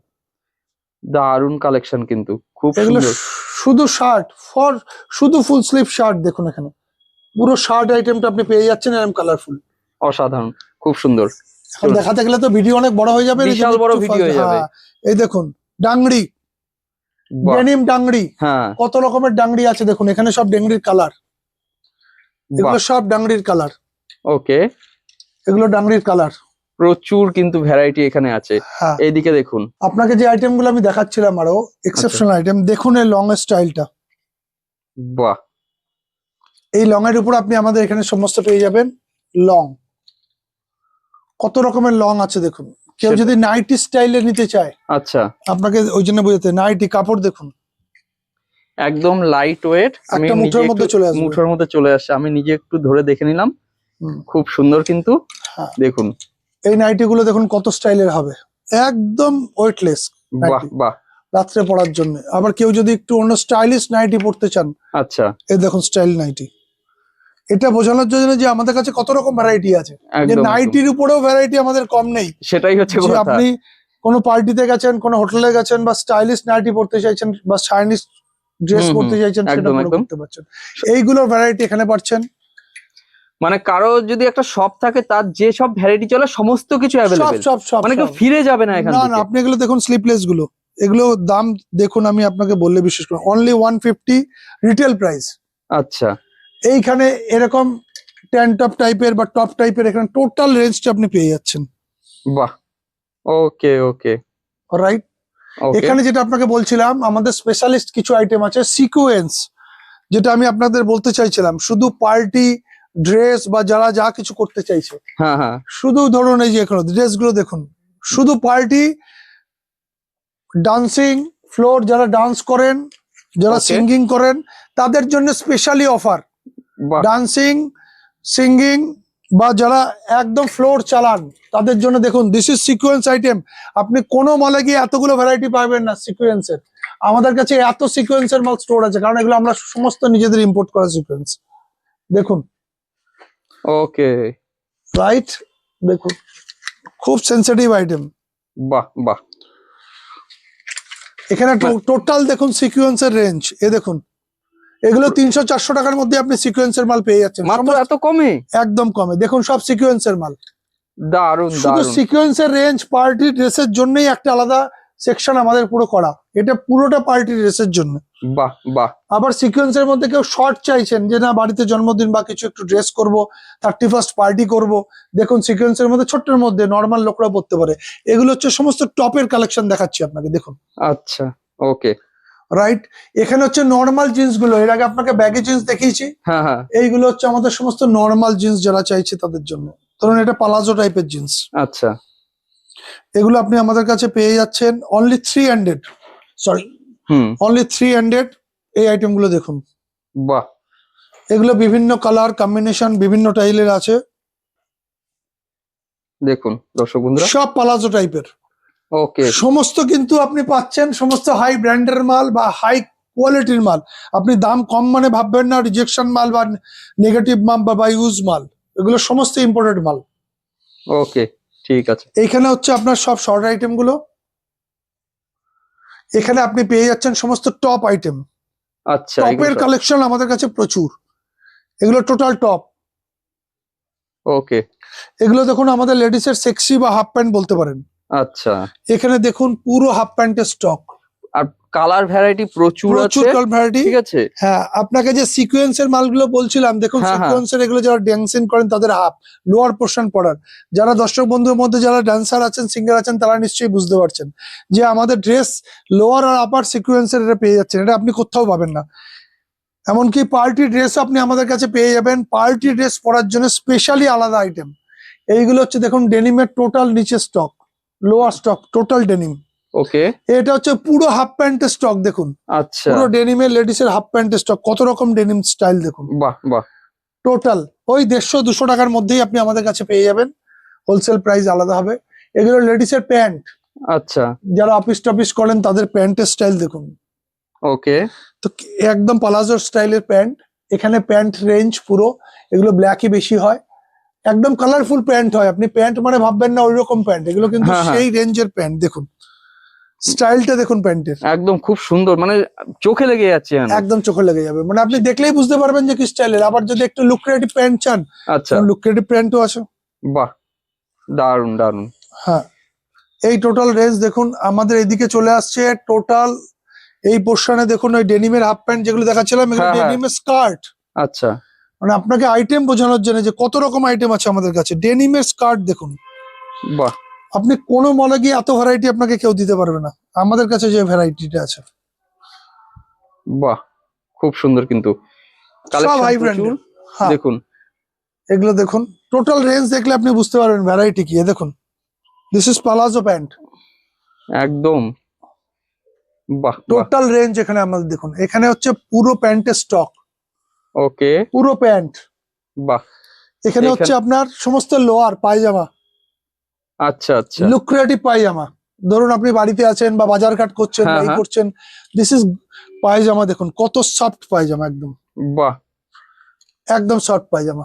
দারুন কালেকশন কিন্তু, খুব এগুলো সুন্দর। শুধু শার্ট ফর, শুধু ফুল স্লিভ শার্ট। দেখুন এখানে পুরো শার্ট আইটেমটা আপনি পেয়ে যাচ্ছেন এরকম কালারফুল। অসাধারণ, খুব সুন্দর। এখন দেখাতে গেলে তো ভিডিও অনেক বড় হয়ে যাবে, এই জন্য বিশাল বড় একটু ভিডিও হয়ে যাবে। হ্যাঁ, এই দেখুন ডাংরি, বাহ, ডেনিম ডাংরি, হ্যাঁ, কত রকমের ডাংরি আছে দেখুন, এখানে সব ডাংরির কালার, এগুলো বাহ, সব ডাংরির কালার, ওকে, এগুলো ডাংরির কালার। প্রচুর কিন্তু ভ্যারাইটি এখানে আছে। হ্যাঁ, এইদিকে দেখুন, আপনাকে যে আইটেম গুলো আমি দেখাচ্ছিলাম আরো এক্সেপশনাল আইটেম, দেখুন এই লং এর স্টাইলটা। বাহ, এই লং এর উপর আপনি আমাদের এখানে সমস্ত পেয়ে যাবেন লং, কত রকমের লং আছে দেখুন। কেউ সেটা- যদি নাইটি স্টাইলে নিতে চায়, আচ্ছা, আপনাকে ওই জন্য বোঝাতে, নাইটি কাপড় দেখুন, একদম লাইট ওয়েট। আমি একটা নিজে মুঠোর মধ্যে চলে আসবে। মুঠোর মধ্যে চলে আসছে, আমি নিজে একটু ধরে দেখে নিলাম, হুম। খুব সুন্দর কিন্তু। হ্যাঁ। দেখুন, এই নাইটি গুলো দেখুন কত স্টাইলের হবে, একদম ওয়েটলেস, বাহ বাহ, রাত্রে পরার জন্য। আবার কেউ যদি একটু অন্য স্টাইলিশ নাইটি পড়তে চান, আচ্ছা, এই দেখুন স্টাইল নাইটি। এটা বোঝানোর জন্য যে আমাদের কাছে কত রকম ভ্যারাইটি আছে, যে একদম একদম। নাইটির উপরেও ভ্যারাইটি আমাদের কম নেই। সেটাই হচ্ছে যে কথা। আপনি কোনো পার্টিতে গেছেন, কোনো হোটেলে গেছেন, বা স্টাইলিশ নাইটি পড়তে চাইছেন, বা চাইনিজ ড্রেস হুম, হুম, পড়তে চাইছেন, সেটা একদম, পরে একদম। করতে পারছেন। এইগুলোর ভ্যারাইটি এখানে পাচ্ছেন। মানে কারো যদি একটা শপ থাকে, তার যে সব ভ্যারাইটি চলে সমস্ত কিছু সব অ্যাভেলেবেল, সব সব মানে কেউ সব। ফিরে যাবে না এখান না না, থেকে। আপনি এগুলো দেখুন স্লিপলেস গুলো, এগুলো দাম দেখুন, আমি আপনাকে বললে বিশেষ করে অনলি 150 রিটেল প্রাইস। আচ্ছা, এইখানে এরকম ট্যান টপ টাইপের বা টপ টাইপের, এখানে টোটাল রেঞ্জটা আপনি পেয়ে যাচ্ছেন, বাহ, ওকে ওকে রাইট? ওকে, এখানে যেটা আপনাকে বলছিলাম, আমাদের স্পেশালিস্ট কিছু আইটেম আছে সিকোয়েন্স, যেটা আমি আপনাদের বলতে চাইছিলাম, শুধু পার্টি ড্রেস বা যারা যা কিছু করতে চাইছে, হ্যাঁ হ্যাঁ, শুধু ধরুন এই যে এখানে ড্রেসগুলো দেখুন, শুধু পার্টি, ডান্সিং ফ্লোর, যারা ডান্স করেন, যারা Okay. সিঙ্গিং করেন, তাদের জন্য স্পেশালি অফার। বাহ, ডান্সিং, সিঙ্গিং, বা যারা একদম ফ্লোর চালান, তাদের জন্য দেখুন দিস ইজ সিকোয়েন্স আইটেম। আপনি কোনো মলে গিয়ে এতগুলো ভ্যারাইটি পাবেন না সিকোয়েন্সের। আমাদের কাছে এত সিকোয়েন্সের মাল স্টোর আছে, কারণ এগুলো আমরা সমস্ত নিজেদের ইম্পোর্ট করা সিকোয়েন্স। দেখুন, ওকে, রাইট? দেখুন খুব সেন্সিটিভ আইটেম। বাহ বাহ, এখানে টোটাল দেখুন সিকোয়েন্সের রেঞ্জ, এ দেখুন, এগুলো 300-400 টাকার মধ্যে আপনি সিকোয়েন্সের মাল পেয়ে যাচ্ছেন, মাত্র এত কমে? একদম কমে। দেখুন সব সিকোয়েন্সের মাল, দারুন শুধু দারুন। সিকোয়েন্সের রেঞ্জ পার্টি ড্রেসের জন্যই একটা আলাদা সেকশন আমাদের পুরো করা, এটা পুরোটা পার্টি ড্রেসের জন্য। বাহ বাহ। আবার সিকোয়েন্সের মধ্যে কেউ শর্ট চাইছেন যে না বাড়িতে জন্মদিন বা কিছু একটু ড্রেস করব, 31st পার্টি করব, দেখুন সিকোয়েন্সের মধ্যে ছোট্টের মধ্যে নর্মাল লোকরা পরতে পারে। এগুলো হচ্ছে সমস্ত টপের কালেকশন দেখাচ্ছি আপনাকে, দেখুন। আচ্ছা ওকে। রাইট, এখানে হচ্ছে নর্মাল জিন্স গুলো, এর আগে আপনাকে ব্যাগি জিন্স দেখিয়েছি, হ্যাঁ হ্যাঁ। এইগুলো হচ্ছে আমাদের সমস্ত নর্মাল জিন্স যারা চাইছে তাদের জন্য। ধরুন এটা পালাজো টাইপের জিন্স, আচ্ছা। এগুলো আপনি আমাদের কাছে পেয়ে যাচ্ছেন অনলি 300, সরি অনলি 300। এই আইটেম গুলো দেখুন, বাহ। এগুলো বিভিন্ন কালার কম্বিনেশন বিভিন্ন টাইলের আছে, দেখুন দর্শক বন্ধুরা। সব পালাজো টাইপের। ওকে। সমস্ত কিন্তু আপনি পাচ্ছেন সমস্ত হাই ব্র্যান্ডের মাল বা হাই কোয়ালিটির মাল। আপনি দাম কম মানে ভাববেন না রিজেকশন মাল বা নেগেটিভ মাল বা ইউজ মাল, এগুলো সমস্ত ইম্পোর্টেড মাল। ওকে ঠিক আছে। এইখানে হচ্ছে আপনার সব শর্ট আইটেম গুলো, এখানে আপনি পেয়ে যাচ্ছেন সমস্ত টপ আইটেম। আচ্ছা, টপের কালেকশন আমাদের কাছে প্রচুর, এগুলো টোটাল টপ। ওকে। এগুলো দেখুন আমাদের লেডিস এর সেক্সি বা হাফ প্যান্ট বলতে পারেন। আচ্ছা, এখানে দেখুন পুরো হাফ প্যান্টের স্টক, আর কালার ভ্যারাইটি প্রচুর আছে, কালার ভ্যারাইটি। ঠিক আছে। হ্যাঁ, আপনাকে যে সিকোয়েন্সের মালগুলো বলছিলাম, দেখুন হ্যাঁ, হ্যাঁ। সিকোয়েন্সের এগুলো যারা ড্যান্সিং করেন তাদের হাফ লোয়ার পোর্শন পড়ার, যারা দর্শক বন্ধুর মধ্যে যারা ড্যান্সার আছেন সিঙ্গার আছেন তারা নিশ্চয়ই বুঝতে পারছেন যে আমাদের ড্রেস লোয়ার আর আপার সিকোয়েন্সের এটা পেয়ে যাচ্ছেন, এটা আপনি কোথাও পাবেন না। এমনকি পার্টি ড্রেস আপনি আমাদের কাছে পেয়ে যাবেন, পার্টি ড্রেস পরার জন্য স্পেশালি আলাদা আইটেম। এইগুলো হচ্ছে দেখুন ডেনিমের টোটাল নিচে stock, lower stock total denim. Okay. এটা হচ্ছে পুরো হাফ প্যান্টের স্টক, দেখুন আচ্ছা, পুরো ডেনিমের লেডিসের হাফ প্যান্টের স্টক, কত রকম ডেনিম স্টাইল দেখুন। বাহ বাহ। টোটাল ওই 150-200 টাকার মধ্যেই আপনি আমাদের কাছে পেয়ে যাবেন, হোলসেল প্রাইস আলাদা হবে। এগুলো লেডিসের প্যান্ট, আচ্ছা, যারা অফিস টফিস করেন তাদের প্যান্টের স্টাইল দেখুন। ওকে। তো একদম পালাজোর স্টাইলের প্যান্ট, এখানে প্যান্ট রেঞ্জ পুরো, এগুলো ব্ল্যাকই বেশি হয়, একদম কালারফুল প্যান্ট হয়। আপনি প্যান্ট মানে ভাববেন না ওই রকম প্যান্ট, এগুলো কিন্তু হ্যাঁ, হ্যাঁ। সেই রেঞ্জের প্যান্ট। দেখুন স্টাইলটা দেখুন প্যান্টের, একদম খুব সুন্দর, মানে চোখে লেগে যাচ্ছে যেন। একদম চোখে লেগে যাবে, মানে আপনি দেখলেই বুঝতে পারবেন যে কি স্টাইলের। আবার যদি একটু লুক্রেটিভ প্যান্ট চান, আচ্ছা, লুক্রেটিভ প্যান্টও আছে। বাহ, দারুন দারুন। হ্যাঁ, এই টোটাল রেঞ্জ দেখুন আমাদের এদিকে চলে আসছে। টোটাল এই পোর্শনে দেখুন ওই ডেনিমের হাফ প্যান্ট যেগুলো দেখাচ্ছিলাম, এগুলো হ্যাঁ, হ্যাঁ। ডেনিমের স্কার্ট। আচ্ছা, মানে আপনাকে আইটেম বোঝানোর জন্য যে কত রকম আইটেম আছে আমাদের কাছে। ডেনিমের স্কার্ট দেখুন, বাহ আপনি কোনো মলে গিয়ে এত ভ্যারাইটি আপনাকে কেউ দিতে পারবে না, আমাদের কাছে যে ভ্যারাইটিটা আছে বাহ, খুব সুন্দর কিন্তু সব কালেকশন হাই প্রচুর। ব্র্যান্ডের। হ্যাঁ, দেখুন এগুলো দেখুন টোটাল রেঞ্জ দেখলে আপনি বুঝতে পারবেন ভ্যারাইটি কি। এ দেখুন দিস ইজ পালাজো প্যান্ট, একদম, বাহ বাহ। টোটাল রেঞ্জ এখানে আমাদের দেখুন, এখানে হচ্ছে পুরো প্যান্টের স্টক, ওকে, পুরো প্যান্ট। বাহ। এখানে হচ্ছে আপনার সমস্ত লোয়ার পায়জামা, আচ্ছা আচ্ছা, লুক্রেটিভ পায়জামা। ধরুন আপনি বাড়িতে আছেন বা বাজার ঘাট করছেন বা হ্যাঁ, এই হ্যাঁ। করছেন, দিস ইজ পায়জামা। দেখুন কত সফট পায়জামা, একদম বাহ, একদম সফট পায়জামা।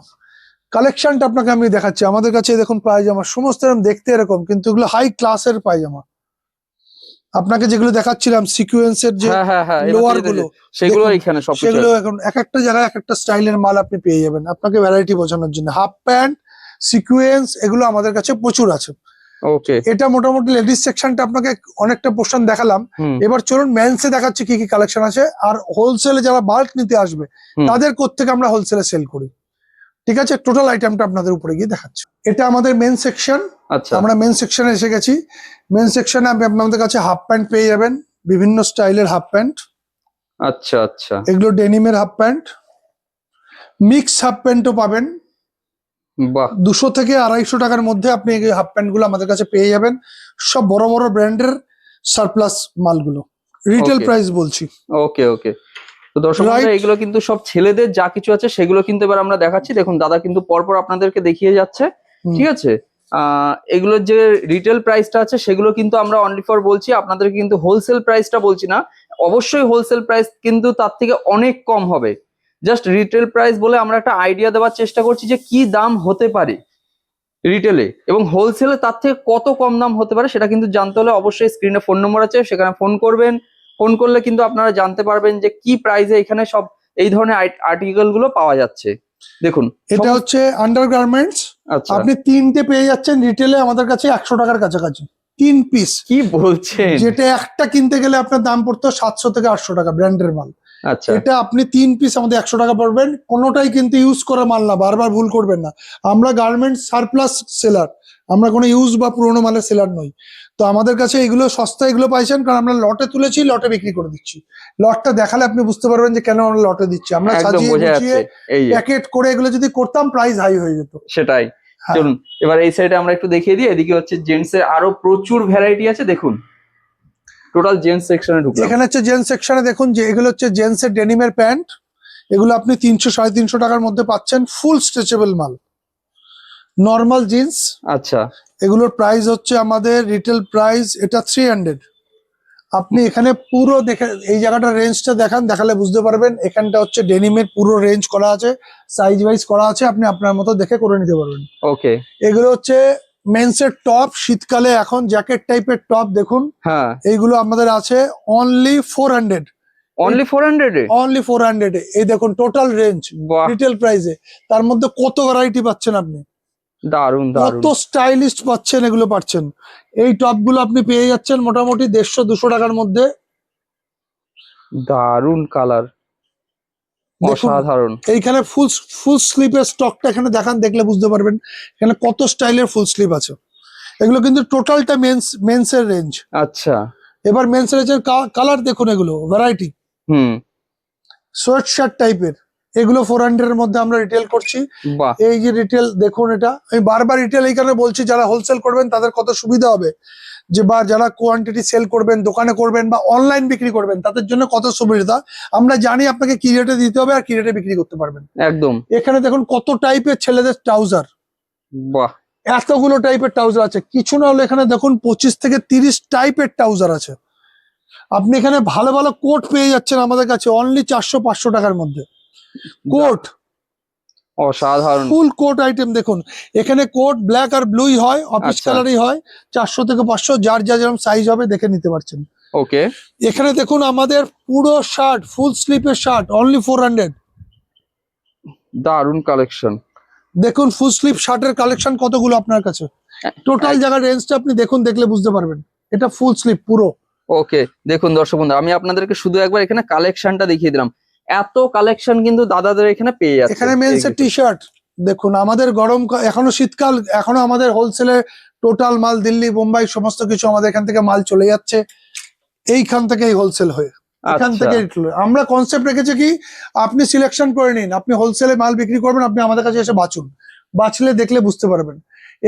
কালেকশনটা আপনাকে আমি দেখাচ্ছি, আমাদের কাছে দেখুন পায়জামা সমস্ত এরকম দেখতে এরকম, কিন্তু এগুলো হাই ক্লাসের পায়জামা। আপনাকে যেগুলো দেখাচ্ছিলাম সিকোয়েন্সের যে হ্যাঁ হ্যাঁ হ্যাঁ, লোয়ার গুলো, সেগুলো দেখুন, এখানে সব সেগুলো এখন এক একটা জায়গায় এক একটা স্টাইলের মাল আপনি পেয়ে যাবেন। আপনাকে ভ্যারাইটি বোঝানোর জন্য হাফ প্যান্ট সিকোয়েন্স এগুলো আমাদের কাছে প্রচুর আছে। ওকে। এটা মোটামুটি লেডিস সেকশনটা আপনাকে অনেকটা পোর্শন দেখালাম। এবার চলুন মেন্সে দেখাচ্ছি কি কি কালেকশন আছে, আর হোলসেলে যারা বাল্ক নিতে আসবে তাদের কোত্থেকে আমরা হোলসেলে সেল করি। ঠিক আছে, টোটাল আইটেমটা আপনাদের উপরে গিয়ে দেখাচ্ছি। এটা আমাদের মেন সেকশন। আচ্ছা, আমরা মেন সেকশনে এসে গেছি। মেন সেকশনে আপনি আপনাদের কাছে হাফ প্যান্ট পেয়ে যাবেন, বিভিন্ন স্টাইলের হাফ প্যান্ট। আচ্ছা আচ্ছা, এগুলো ডেনিমের হাফ প্যান্ট, মিক্স হাফ প্যান্টও পাবেন। বাহ, 200 থেকে 250 টাকার মধ্যে আপনি এই হাফ প্যান্ট গুলো আমাদের কাছে পেয়ে যাবেন। সব বড় বড় ব্র্যান্ডের সারপ্লাস মালগুলো, রিটেল Okay. প্রাইস বলছি। ওকে ওকে। তো দর্শক বন্ধুরা, এগুলো কিন্তু সব ছেলেদের যা কিছু আছে সেগুলো কিন্তু এবার আমরা দেখাচ্ছি। দেখুন দাদা কিন্তু পরপর আপনাদেরকে দেখিয়ে যাচ্ছে, ঠিক আছে। এগুলোর যে রিটেল প্রাইসটা আছে সেগুলো কিন্তু আমরা অনলি ফর বলছি, আপনাদেরকে কিন্তু হোলসেল প্রাইসটা বলছি না। অবশ্যই হোলসেল প্রাইস কিন্তু তার থেকে অনেক কম হবে, জাস্ট রিটেল প্রাইস বলে আমরা একটা আইডিয়া দেওয়ার চেষ্টা করছি যে কি দাম হতে পারে রিটেলে, এবং হোলসেলে তার থেকে কত কম দাম হতে পারে সেটা কিন্তু জানতে হলে অবশ্যই স্ক্রিনে ফোন নম্বর আছে, সেখানে ফোন করবেন। ফোন করলে কিন্তু আপনারা জানতে পারবেন যে কি প্রাইসে এখানে সব এই ধরনের আর্টিকেল গুলো পাওয়া যাচ্ছে। দেখুন এটা হচ্ছে আন্ডারগার্মেন্টস। আচ্ছা, আপনি তিনটে পেয়ে যাচ্ছেন রিটেলে আমাদের কাছে 100 টাকার কাছাকাছি, 3 পিস। কি বলছেন? যেটা একটা কিনতে গেলে আপনার দাম পড়তো 700 থেকে 800 টাকা, ব্র্যান্ডের মাল। আচ্ছা, এটা আপনি 3 পিস আমাদের 100 টাকা পড়বেন। কোনোটাই কিন্তু ইউজ করা মাল না, বারবার ভুল করবেন না। আমরা গার্মেন্টস সারপ্লাস সেলার, আমরা কোনো ইউজ বা পুরোনো মালের সেলার নই। তো আমাদের কাছে এগুলো সস্তা, এগুলো পাইছেন কারণ আমরা লটে তুলেছি, লটে বিক্রি করে দিচ্ছি। লটটা দেখালে আপনি বুঝতে পারবেন যে কেন আমরা লটে দিচ্ছি। আমরা একদম সাজিয়ে বোঝা গুছিয়ে যাচ্ছে। এই যে, প্যাকেট করে এগুলো যদি করতাম প্রাইস হাই হয়ে যেত। সেটাই। হ্যাঁ। চলুন এবার এই সাইডে আমরা একটু দেখিয়ে দিই। এদিকে হচ্ছে জেন্টস এর আরো প্রচুর ভ্যারাইটি আছে। দেখুন টোটাল জেন্টস সেকশনে ঢুকলাম। এখানে হচ্ছে জেন্টস সেকশনে দেখুন যে এগুলো হচ্ছে জেন্টস এর ডেনিমের প্যান্ট। এগুলো আপনি 300-350 টাকার মধ্যে পাচ্ছেন, ফুল স্ট্রেচেবল মাল। নর্মাল জিন্স, আচ্ছা, এগুলোর প্রাইস হচ্ছে আমাদের রিটেল প্রাইস এটা 300। আপনি এখানে পুরো দেখে এই জায়গাটা রেঞ্জটা দেখান, দেখালে বুঝতে পারবেন। এখানটা হচ্ছে ডেনিমের পুরো রেঞ্জ করা আছে, সাইজ ওয়াইজ করা আছে, আপনি আপনার মতো দেখে করে নিতে পারবেন। ওকে, এগুলো হচ্ছে মেন্সের টপ, শীতকালে এখন জ্যাকেট টাইপের টপ দেখুন। হ্যাঁ, এইগুলো আমাদের আছে অনলি 400। অনলি 400 এ? অনলি 400 এ এই দেখুন টোটাল রেঞ্জ বাহ, রিটেল প্রাইসে। তার মধ্যে কত ভ্যারাইটি পাচ্ছেন আপনি, দারুন দারুন। কত স্টাইলিস্ট পাচ্ছেন, এগুলো পাচ্ছেন। এই টপ গুলো আপনি পেয়ে যাচ্ছেন মোটামুটি 150-200 টাকার মধ্যে। দারুন কালার, দেখুন অসাধারণ। এইখানে ফুল স্লিপের স্টকটা এখানে দেখান, দেখলে বুঝতে পারবেন এখানে কত স্টাইলের ফুল স্লিপ আছে। এগুলো কিন্তু টোটালটা মেন্সের রেঞ্জ। আচ্ছা, এবার মেন্সের রেঞ্জের কালার দেখুন, এগুলো ভ্যারাইটি হুম, সোয়েট শার্ট টাইপের। এগুলো 400 এর মধ্যে আমরা রিটেল করছি। বাহ, এই যে রিটেল দেখুন, এটা আমি বারবার রিটেল এই কারণে বলছি, যারা হোলসেল করবেন তাদের কত সুবিধা হবে, যে বা যারা কোয়ান্টিটি সেল করবেন, দোকানে করবেন বা অনলাইন বিক্রি করবেন, তাদের জন্য কত সুবিধা। আমরা জানি আপনাকে কি রেটে দিতে হবে আর কি রেটে বিক্রি করতে পারবেন। একদম, এখানে দেখুন কত টাইপের ছেলেদের ট্রাউজার, বাহ, এতগুলো টাইপের ট্রাউজার আছে। কিছু না হলে এখানে দেখুন 25 থেকে 30 টাইপের ট্রাউজার আছে। আপনি এখানে ভালো ভালো কোট পেয়ে যাচ্ছেন আমাদের কাছে অনলি 400-500 টাকার মধ্যে। কোট, অসাধারণ। ফুল কোট আইটেম দেখুন। এখানে কোট ব্ল্যাক আর ব্লুই হয়, অফিস আচ্ছা, কালারই হয়। 400 থেকে 500, যার যা যেরকম সাইজ হবে দেখে নিতে পারছেন। ওকে, এখানে দেখুন আমাদের পুরো শার্ট, ফুল স্লিপের শার্ট অনলি 400। দারুন কালেকশন। দেখুন ফুল স্লিপ শার্টের কালেকশন কতগুলো আপনার কাছে। টোটাল জায়গার রেঞ্জটা আপনি দেখুন, দেখলে বুঝতে পারবেন। এটা ফুল স্লিপ পুরো। ওকে, দেখুন দর্শক বন্ধু, আমি আপনাদেরকে শুধু একবার এখানে কালেকশনটা দেখিয়ে দিলাম। এত কালেকশন কিন্তু দাদাদের এখানে পেয়ে যাচ্ছে। এখানে মেন্সের টি শার্ট দেখুন, আমাদের গরম এখনো শীতকাল, এখনো আমাদের হোলসেলে টোটাল মাল দিল্লি বোম্বাই সমস্ত কিছু আমাদের এখান থেকে মাল চলে যাচ্ছে, এইখান থেকেই হোলসেল হয়ে। এখান আচ্ছা, থেকে আমরা কনসেপ্ট রেখেছি কি, আপনি সিলেকশন করে নিন, আপনি হোলসেলে মাল বিক্রি করবেন, আপনি আমাদের কাছে এসে বাঁচুন, বাঁচলে দেখলে বুঝতে পারবেন।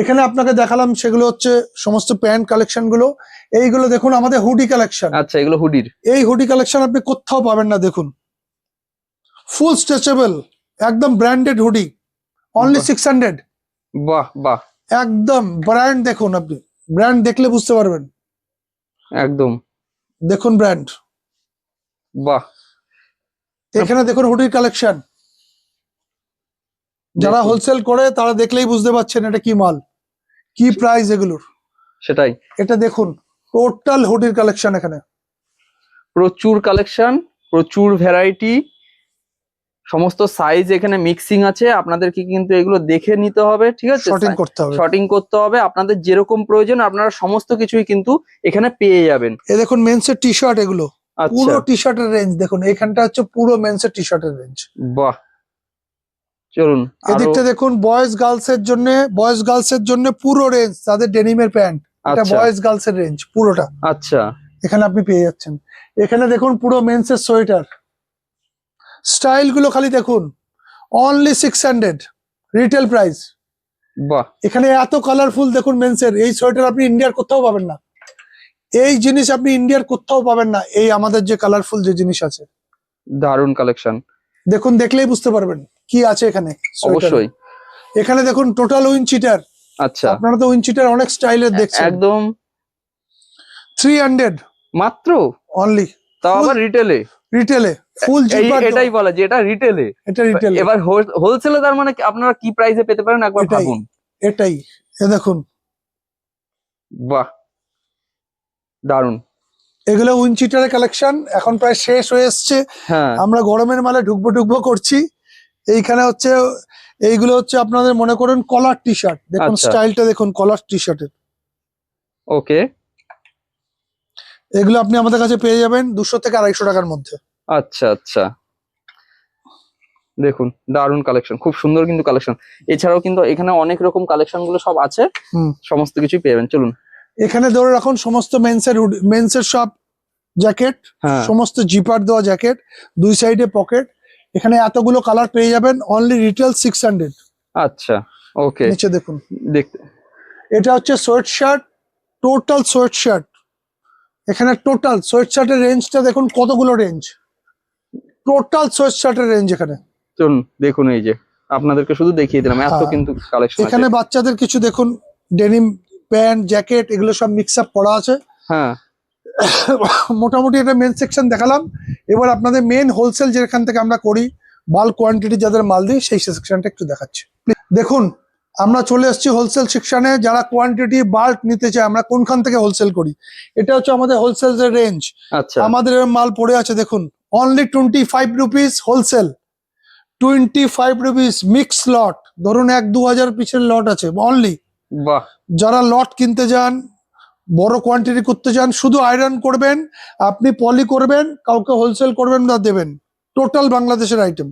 এখানে আপনাকে দেখালাম সেগুলো হচ্ছে সমস্ত প্যান্ট কালেকশন গুলো। এইগুলো দেখুন আমাদের হুডি কালেকশন। আচ্ছা, এগুলো হুডির? এই হুডি কালেকশন আপনি কোথাও পাবেন না। দেখুন ফুল স্ট্রেচেবল, একদম ব্র্যান্ডেড হুডি, অনলি 600। বাহ বাহ, একদম ব্র্যান্ড দেখুন, আপনি ব্র্যান্ড দেখলে বুঝতে পারবেন। একদম, দেখুন ব্র্যান্ড, বাহ, এখানে দেখুন হুডির কালেকশন। যারা দেখুন, হোলসেল করে তারা দেখলেই বুঝতে পারছেন এটা কি মাল, কি প্রাইস এগুলোর। সেটাই, এটা দেখুন টোটাল হুডির কালেকশন, এখানে প্রচুর কালেকশন, প্রচুর ভ্যারাইটি, সমস্ত সাইজ এখানে মিক্সিং আছে। আপনাদেরকে কিন্তু এগুলো দেখে নিতে হবে, ঠিক আছে? শর্টিং করতে হবে। শর্টিং করতে হবে, আপনাদের যেরকম প্রয়োজন আপনারা সমস্ত কিছুই কিন্তু এখানে পেয়ে যাবেন। এ দেখুন মেন্সের টি শার্ট, এগুলো আচ্ছা, পুরো টি শার্টের রেঞ্জ দেখুন। এখানটা হচ্ছে পুরো মেন্সের টি শার্টের রেঞ্জ। বাহ, চলুন আরো। এদিকটা দেখুন বয়েজ গার্লস এর জন্য পুরো রেঞ্জ, তাদের ডেনিমের প্যান্ট, এটা আচ্ছা, বয়েজ গার্লস এর রেঞ্জ পুরোটা আচ্ছা, এখানে আপনি পেয়ে যাচ্ছেন। এখানে দেখুন পুরো মেন্সের সোয়েটার স্টাইল গুলো খালি দেখুন, অনলি 600 রিটেল প্রাইস। বাহ, এখানে এত কালারফুল দেখুন মেন্সের এই সোয়েটার আপনি ইন্ডিয়ার কোথাও পাবেন না। এই জিনিস আপনি ইন্ডিয়ার কোথাও পাবেন না, এই আমাদের যে কালারফুল যে জিনিস আছে। দারুন কালেকশন, দেখুন দেখলেই বুঝতে পারবেন কি আছে এখানে সোয়েটারে। অবশ্যই। এখানে দেখুন টোটাল উইনচিটার। আচ্ছা, আপনারা তো উইনচিটার অনেক স্টাইলের দেখছেন। একদম 300 মাত্র, অনলি, তাও আবার রিটেলে। রিটেলে ফুল জিপার। এটাই বলা যে এটা রিটেলে। এটা রিটেলে। এবার হোলসেলে তার মানে আপনারা কি প্রাইসে পেতে পারেন একবার এটাই ভাবুন। এটাই এ দেখুন, বাহ, দারুন। এগুলো উইনচিটারের কালেকশন এখন প্রায় শেষ হয়ে এসছে। হ্যাঁ, আমরা গরমের মালে ঢুকবো করছি। এইখানে হচ্ছে এইগুলো হচ্ছে আপনাদের মনে করেন কলার টি শার্ট, দেখুন আচ্ছা। স্টাইলটা দেখুন কলার টি শার্টের। ওকে। এগুলো আপনি আমাদের কাছে পেয়ে যাবেন 200 থেকে 250 টাকার মধ্যে। আচ্ছা আচ্ছা, দেখুন দারুন কালেকশন, খুব সুন্দর কিন্তু কালেকশন। এছাড়াও কিন্তু এখানে অনেক রকম কালেকশন গুলো সব আছে, সমস্ত কিছুই পেয়ে যাবেন। চলুন, এখানে ধরে রাখুন সমস্ত মেন্সের সব জ্যাকেট, হ্যাঁ সমস্ত জিপার দেওয়া জ্যাকেট, দুই সাইডে পকেট। এখানে এতগুলো কালার পেয়ে যাবেন, অনলি রিটেল 600। আচ্ছা ওকে, নিচে দেখুন, দেখতে এটা হচ্ছে sweat shirt, total sweat shirt. এখানে টোটাল সোয়েট শার্টের রেঞ্জটা দেখুন কতগুলো রেঞ্জ, টোটাল সোয়েট শার্টের রেঞ্জ এখানে। চলুন দেখুন, এই যে আপনাদেরকে শুধু দেখিয়ে দিলাম, এত হ্যাঁ। কিন্তু কালেকশন এখানে আছে। বাচ্চাদের কিছু দেখুন ডেনিম প্যান্ট জ্যাকেট এগুলো সব মিক্স আপ করা আছে। হ্যাঁ মোটামুটি এটা মেন সেকশন দেখালাম। এবার আপনাদের মেন হোলসেল যেখান থেকে আমরা করি, বাল্ক কোয়ান্টিটি যাদের মাল দিই, সেই সেকশনটা একটু দেখাচ্ছি। দেখুন আমরা চলে এসেছি হোলসেল সেকশনে। যারা কোয়ান্টিটি বাল্ক নিতে চায়, আমরা কোনখান থেকে হোলসেল করি, এটা হচ্ছে আমাদের হোলসেল এর রেঞ্জ। আচ্ছা আমাদের মাল পড়ে আছে দেখুন, only 25 rupees wholesale, 25 rupees mix lot. ধরুন 1-2 হাজার পিসের লট আছে অনলি। বাহ, যারা লট কিনতে যান, বড় কোয়ান্টিটি করতে চান, শুধু আয়রন করবেন, আপনি পলি করবেন, কাউকে হোলসেল করবেন বা দেবেন, টোটাল বাংলাদেশের আইটেম।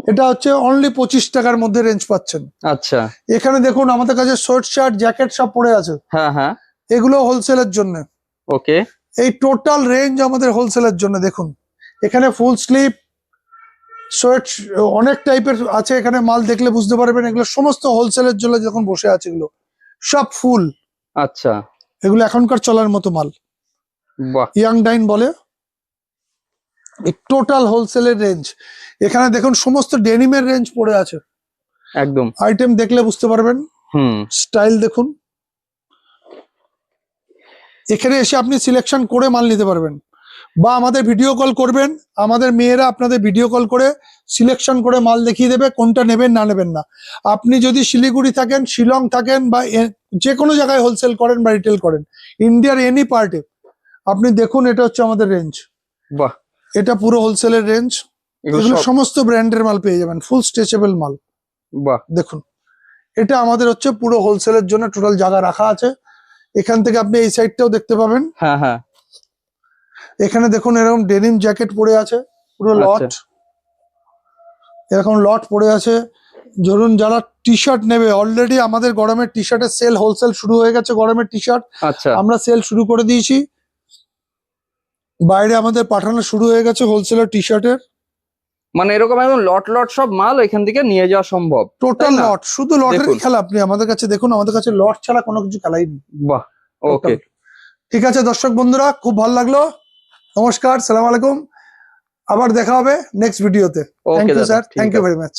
এটা হচ্ছে অনলি 25 টাকার মধ্যে রেঞ্জ পাচ্ছেন। আচ্ছা এখানে দেখুন আমাদের কাছে শর্ট শার্ট জ্যাকেট সব পড়ে আছে, হ্যাঁ হ্যাঁ এগুলো হোলসেলের জন্য। ওকে। এই টোটাল রেঞ্জ আমাদের হোলসেলের জন্য। দেখুন এখানে ফুল স্লিভ সোয়েট অনেক টাইপের আছে, এখানে মাল দেখলে বুঝতে পারবেন। এগুলো সমস্ত হোলসেলের জন্য যখন বসে আছে, এগুলো সব ফুল, আচ্ছা এগুলো এখনকার চলার মতো মাল, বাহ, ইয়াং ডাইন বলে। এই টোটাল হোলসেলের রেঞ্জ। এখানে দেখুন সমস্ত ডেনিমের রেঞ্জ পড়ে আছে, একদম। আইটেম দেখলে বুঝতে পারবেন। স্টাইল দেখুন, এখানে এসে আপনি সিলেকশন করে মাল নিতে পারবেন, বা আমাদের ভিডিও কল করবেন, আমাদের মেয়েরা আপনাদের ভিডিও কল করে সিলেকশন করে মাল দেখিয়ে দেবে কোনটা নেবেন না নেবেন না। আপনি যদি শিলিগুড়ি থাকেন, শিলং থাকেন, বা যে কোনো জায়গায় হোলসেল করেন বা রিটেল করেন, ইন্ডিয়ার এনি পার্টে, আপনি দেখুন এটা হচ্ছে আমাদের রেঞ্জ। বাহ, এটা পুরো হোলসেলের রেঞ্জ। এগুলো সমস্ত ব্র্যান্ডের মাল পেয়ে যাবেন, ফুল স্ট্রেচেবল মাল। বাহ, দেখুন এটা আমাদের হচ্ছে পুরো হোলসেলের জন্য টোটাল জায়গা রাখা আছে। এখান থেকে আপনি এই সাইডটাও দেখতে পাবেন। হ্যাঁ হ্যাঁ এখানে দেখুন এরকম ডেনিম জ্যাকেট পড়ে আছে, পুরো লট, এরকম লট পড়ে আছে। ধরুন যারা টি শার্ট নেবে, অলরেডি আমাদের গরমের টি শার্টের সেল হোলসেল শুরু হয়ে গেছে। গরমের টি শার্ট আচ্ছা আমরা সেল শুরু করে দিয়েছি, বাইরে আমাদের পাঠানো শুরু হয়ে গেছে হোলসেলের টি শার্টের। মানে এরকম একদম লট লট সব মাল এখান থেকে নিয়ে যাওয়া সম্ভব, টোটাল তাই না? লট, শুধু লটেরই দেখুন। খেলা। আপনি আমাদের কাছে দেখুন, আমাদের কাছে লট ছাড়া কোনো কিছু খেলাই নেই। বাহ, ওকে। ঠিক আছে দর্শক বন্ধুরা, খুব ভালো লাগলো। নমস্কার, সালাম আলাইকুম। আবার দেখা হবে নেক্সট ভিডিওতে। Thank you sir, thank you very much.